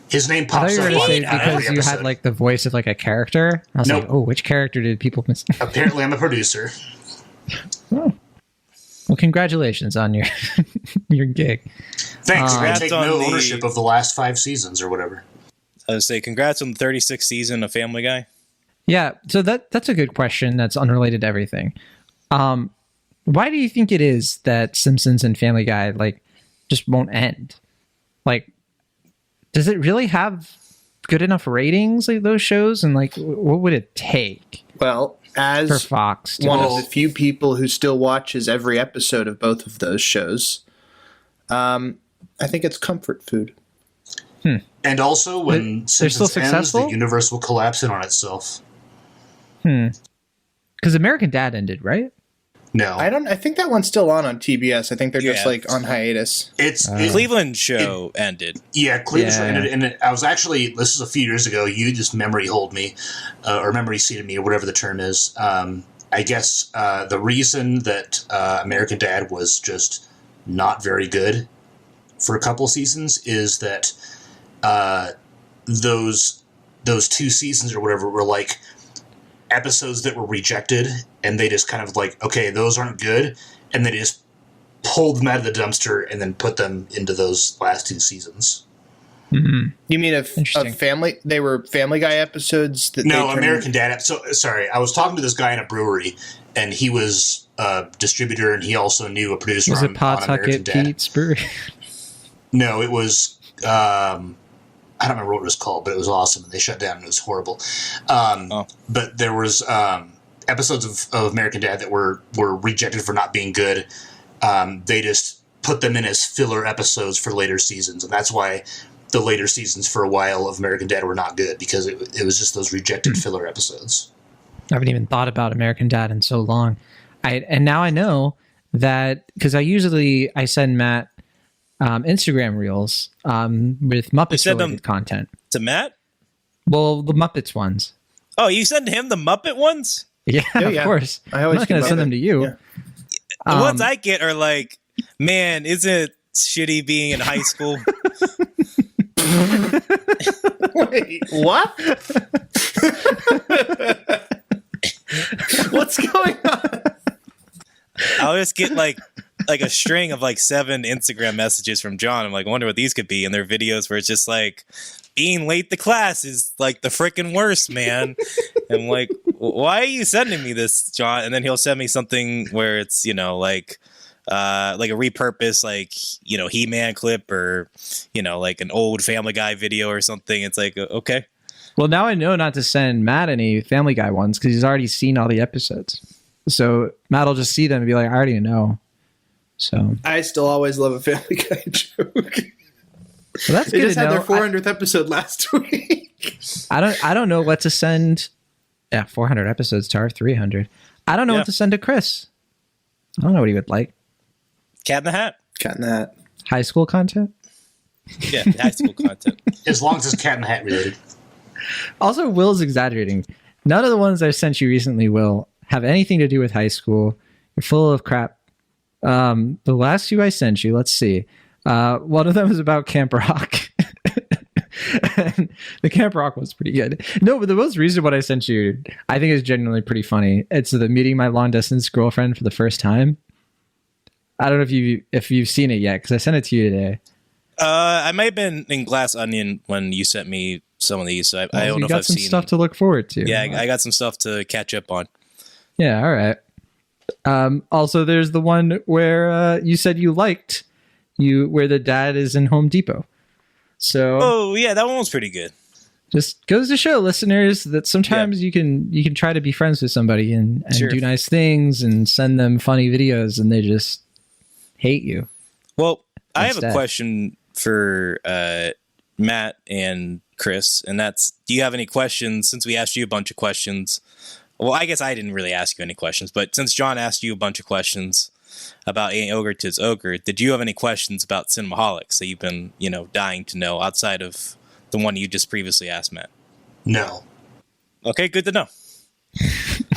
His name I thought pops you were up going to say on every because you had episode. like the voice of like a character. I was Nope. like, oh, which character did people miss? Apparently I'm a producer. Well, congratulations on your your gig. Thanks. I Congrats take on no the- ownership of the last 5 seasons or whatever. I would say congrats on the 36th season of Family Guy. Yeah, so that's a good question. That's unrelated to everything. Why do you think it is that Simpsons and Family Guy just won't end? Like, does it really have good enough ratings, like those shows? And what would it take Well, for as Fox to one Well- of the few people who still watches every episode of both of those shows, I think it's comfort food. And also, when They're still Simpsons ends, successful? the universe will collapse in on itself. Because American Dad ended, right? No. I think that one's still on TBS. I think they're just Yeah. on hiatus. It's Cleveland show ended. Yeah, Cleveland's Yeah. and I was actually, this is a few years ago, you just memory hold me, or memory seeded me, or whatever the term is. I guess the reason that American Dad was just not very good for a couple seasons is that those 2 seasons or whatever were episodes that were rejected, and they just kind of like, okay, those aren't good, and they just pulled them out of the dumpster and then put them into those last 2 seasons. Mm-hmm. You mean a family? They were Family Guy episodes that No, they turned American Dad. So sorry, I was talking to this guy in a brewery, and he was a distributor, and he also knew a producer Was on, it on American Pawtucket Dad. Pete's Brewery? No, it was. I don't remember what it was called, but it was awesome, and they shut down, and it was horrible. But there was episodes of American Dad that were rejected for not being good. They just put them in as filler episodes for later seasons, and that's why the later seasons for a while of American Dad were not good, because it was just those rejected filler episodes. I haven't even thought about American Dad in so long. And now I know that, because I send Matt Instagram reels with Muppets related content. To Matt? Well, the Muppets ones. Oh, you send him the Muppet ones? Yeah, of course. I always I'm not going to send them to you. Yeah. The ones I get are like, man, isn't it shitty being in high school? Wait, what? What's going on? I'll just get like a string of like 7 Instagram messages from John. I'm like, I wonder what these could be. And they're videos where it's just like, being late to class is like the freaking worst, man. And I'm like, why are you sending me this, John? And then he'll send me something where it's, like a repurposed, like, He-Man clip, or, like an old Family Guy video or something. It's like, okay. Well, now I know not to send Matt any Family Guy ones, because he's already seen all the episodes. So Matt will just see them and be like, I already know. So I still always love a Family Guy joke. Well, that's they good just to had know. their 400th episode last week. I don't know what to send. Yeah, 400 episodes to our 300. I don't know what to send to Chris. I don't know what he would like. Cat in the Hat. Cat in the Hat. High school content? Yeah, high school content. As long as it's Cat in the Hat related. Also, Will's exaggerating. None of the ones I sent you recently, Will, have anything to do with high school. You're full of crap. The last 2 I sent you, let's see. One of them is about Camp Rock. And the Camp Rock was pretty good. No, but the most recent one I sent you, I think is genuinely pretty funny. It's the meeting my long distance girlfriend for the first time. I don't know if you've seen it yet, because I sent it to you today. I might have been in Glass Onion when you sent me some of these. So I don't know if I've seen. You got some stuff to look forward to. Yeah, I got some stuff to catch up on. Yeah, all right. Also, there's the one where you said you liked where the dad is in Home Depot. So, oh yeah, that one was pretty good. Just goes to show, listeners, that sometimes you can try to be friends with somebody and do nice things and send them funny videos, and they just hate you. Well, I have a question for Matt and Chris, and that's: do you have any questions? Since we asked you a bunch of questions, well, I guess I didn't really ask you any questions, but since John asked you a bunch of questions about Ain't Ogre Tis Ogre, did you have any questions about Cinemaholics that you've been, dying to know outside of the one you just previously asked Matt? No. Okay, good to know.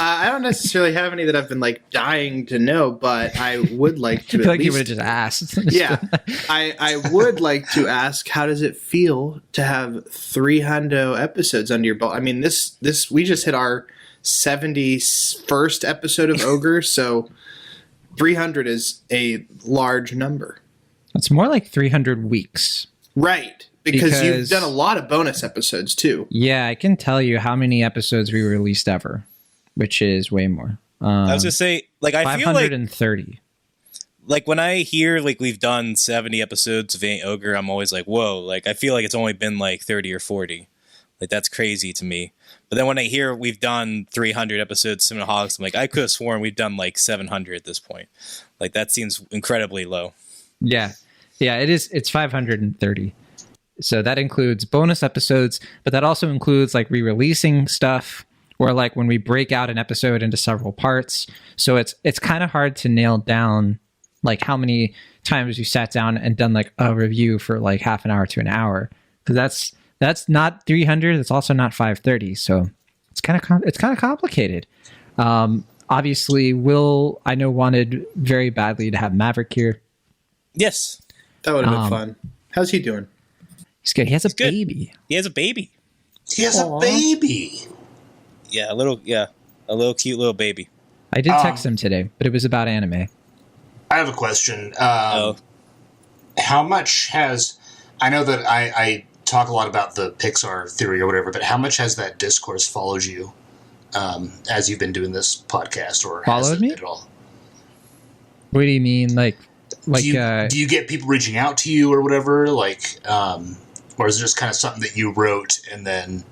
I don't necessarily have any that I've been like dying to know, but I would like to. I feel like you would have just asked. Yeah, I would like to ask, how does it feel to have 300 episodes under your belt? I mean, this we just hit our 71st episode of Ogre, so 300 is a large number. It's more like 300 weeks. Right, because you've done a lot of bonus episodes too. Yeah, I can tell you how many episodes we released ever, which is way more. I was going to say, like, I feel like 530. Like, when I hear, like, we've done 70 episodes of Ain't Ogre, I'm always like, whoa, like, I feel like it's only been, like, 30 or 40. Like, that's crazy to me. But then when I hear we've done 300 episodes of Cinemaholics, I'm like, I could have sworn we've done, like, 700 at this point. Like, that seems incredibly low. Yeah. Yeah, it is. It's 530. So that includes bonus episodes, but that also includes, like, re-releasing stuff, or, like, when we break out an episode into several parts. So it's kind of hard to nail down, like, how many times you sat down and done, like, a review for, like, half an hour to an hour. Because that's not 300. It's also not 530. So it's kind of complicated. Obviously, Will, I know, wanted very badly to have Maverick here. Yes. That would have been fun. How's he doing? He's good. He has a baby. He has a baby. He has a baby. Yeah, a little, yeah. A little cute little baby. I did text him today, but it was about anime. I have a question. Oh. How much has... I know that I talk a lot about the Pixar theory or whatever, but how much has that discourse followed you as you've been doing this podcast, or has Followed it me at all? What do you mean? Do Do you get people reaching out to you or whatever? Or is it just kind of something that you wrote and then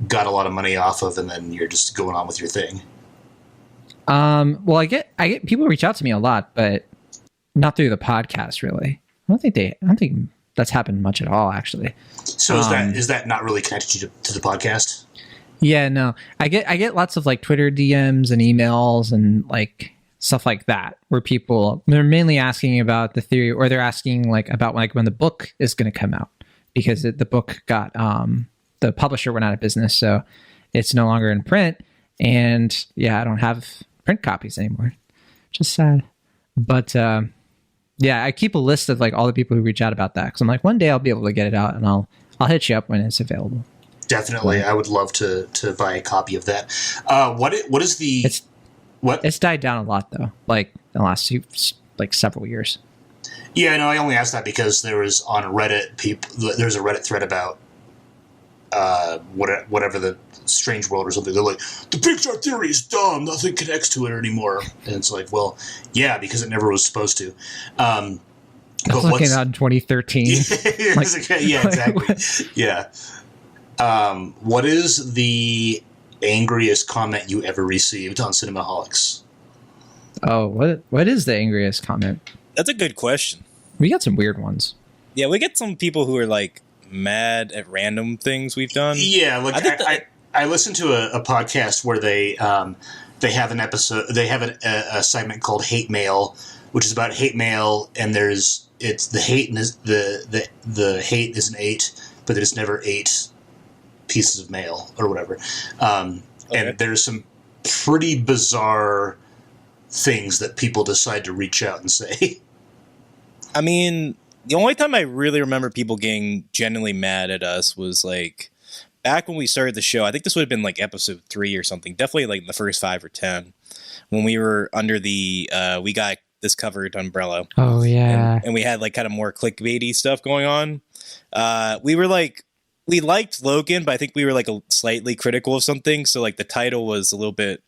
got a lot of money off of, and then you're just going on with your thing? Well, I get people reach out to me a lot, but not through the podcast, really. I don't think that's happened much at all, actually. So is that not really connected to the podcast? Yeah, no. I get lots of like Twitter DMs and emails and like stuff like that, where they're mainly asking about the theory, or they're asking like about like when the book is going to come out, because the book got the publisher went out of business, so it's no longer in print. And yeah, I don't have print copies anymore. Just sad. But yeah, I keep a list of like all the people who reach out about that, because I'm like, one day I'll be able to get it out, and I'll hit you up when it's available. Definitely, I would love to buy a copy of that. What is the? It's died down a lot though, like in the last several years. Yeah, no, I only asked that because there was on Reddit there's a Reddit thread about whatever the Strange World or something. They're like, the Pixar theory is dumb, nothing connects to it anymore. And it's like, well, yeah, because it never was supposed to. I was looking out in 2013. Yeah, exactly. Yeah. What is the angriest comment you ever received on Cinemaholics? Oh, what is the angriest comment? That's a good question. We got some weird ones. Yeah, we get some people who are like mad at random things we've done. Yeah, like I listened to a podcast where they have an episode. They have a segment called Hate Mail, which is about hate mail, and it's the hate and the hate is an 8, but there's never 8 pieces of mail or whatever. And there's some pretty bizarre things that people decide to reach out and say. I mean, the only time I really remember people getting genuinely mad at us was like back when we started the show. I think this would have been like episode 3 or something. Definitely like the first 5 or 10 when we were under the we got this covered umbrella. Oh yeah, and we had like kind of more clickbaity stuff going on. We were like, we liked Logan, but I think we were like slightly critical of something. So like the title was a little bit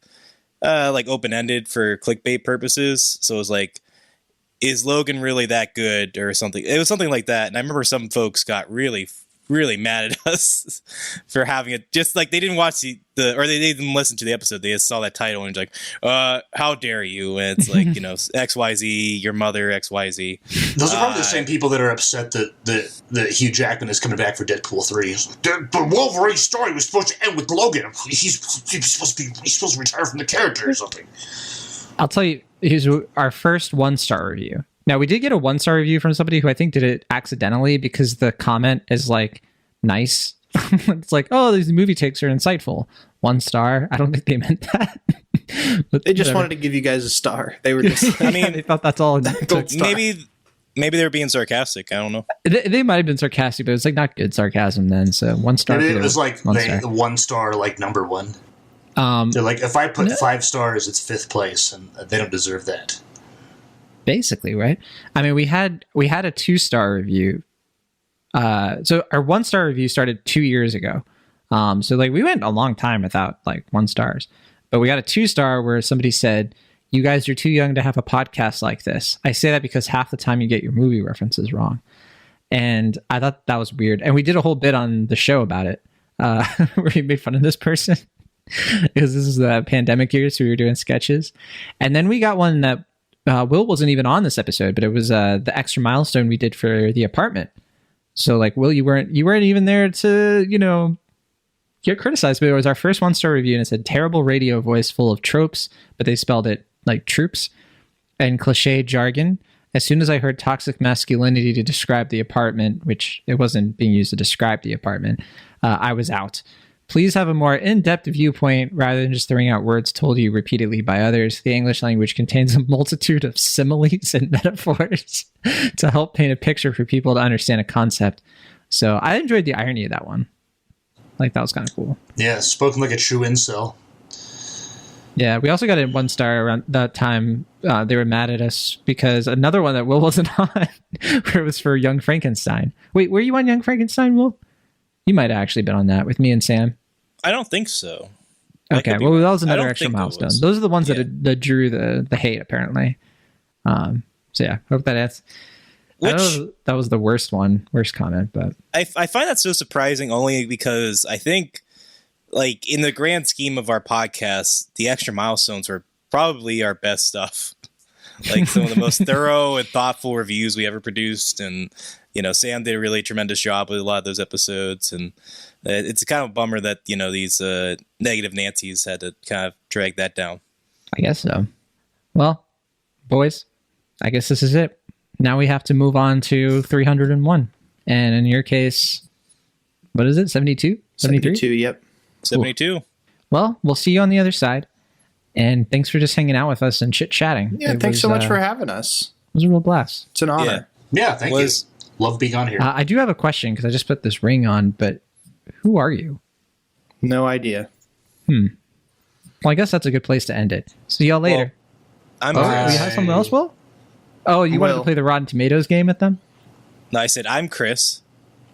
like open-ended for clickbait purposes. So it was like, is Logan really that good or something? It was something like that. And I remember some folks got really, really mad at us for having it. Just like they didn't watch or they didn't listen to the episode. They just saw that title and like, how dare you? And it's like, XYZ, your mother, XYZ. Those are probably the same people that are upset that Hugh Jackman is coming back for Deadpool 3. The Wolverine story was supposed to end with Logan. He's supposed to retire from the character or something. I'll tell you, here's our first 1-star review. Now, we did get a 1-star review from somebody who I think did it accidentally, because the comment is like nice. It's like, oh, these movie takes are insightful. 1 star. I don't think they meant that. But they just wanted to give you guys a star. They were just, I mean, they thought that's all. Maybe they were being sarcastic. I don't know. They might have been sarcastic, but it's like not good sarcasm then. So 1 star. It was like the 1 star, like number 1. They're like, if I put 5 stars, it's 5th place, and they don't deserve that. Basically, right? I mean, we had a 2-star review. So our 1-star review started 2 years ago. So like we went a long time without like 1 stars, but we got a 2-star where somebody said, "You guys are too young to have a podcast like this." I say that because half the time you get your movie references wrong, and I thought that was weird. And we did a whole bit on the show about it, where we made fun of this person. Because this is the pandemic year, so we were doing sketches. And then we got one that Will wasn't even on this episode, but it was the extra milestone we did for the apartment. So like, Will, you weren't even there to get criticized, but it was our first 1-star review, and it said terrible radio voice full of tropes, but they spelled it like troops, and cliche jargon. As soon as I heard toxic masculinity to describe the apartment, which it wasn't being used to describe the apartment, I was out. Please have a more in-depth viewpoint rather than just throwing out words told you repeatedly by others. The English language contains a multitude of similes and metaphors to help paint a picture for people to understand a concept. So I enjoyed the irony of that one. Like, that was kind of cool. Yeah, spoken like a true incel. Yeah, we also got a 1 star around that time. They were mad at us because another one that Will wasn't on, where it was for Young Frankenstein. Wait, were you on Young Frankenstein, Will? You might have actually been on that with me and Sam. I don't think so. Okay, well, that was I another don't extra think it milestone. was. Those are the ones Yeah. that drew the hate, apparently. So yeah, hope that answers. That was the worst comment, but I find that so surprising only because I think, like, in the grand scheme of our podcast, the extra milestones were probably our best stuff. Like, some of the most thorough and thoughtful reviews we ever produced. And, Sam did a really tremendous job with a lot of those episodes. And it's kind of a bummer that, these negative Nancys had to kind of drag that down. I guess so. Well, boys, I guess this is it. Now we have to move on to 301. And in your case, what is it? 72? 73? 72, yep. 72. Well, we'll see you on the other side. And thanks for just hanging out with us and chit-chatting. Yeah, thanks so much for having us. It was a real blast. It's an honor. Yeah, thank you. Love being on here. I do have a question because I just put this ring on, but who are you? No idea. Well, I guess that's a good place to end it. See y'all later. I'm Oh, Chris. you have something else, Will? Oh, you wanted to Will. play the Rotten Tomatoes game with them? No, I said I'm Chris.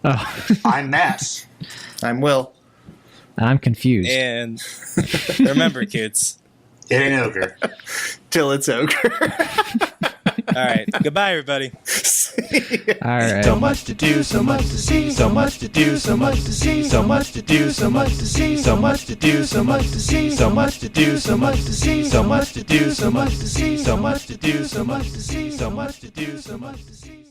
Oh, I'm Matt. I'm Will. I'm confused. And remember, kids. It ain't ogre. Till it's ogre. All right. Goodbye, everybody. All right. So much to do, so much to see, so much to do, so much to see, so much to do, so much to see, so much to do, so much to see, so much to do, so much to see, so much to do, so much to see, so much to do, so much to see, so much to do, so much to see.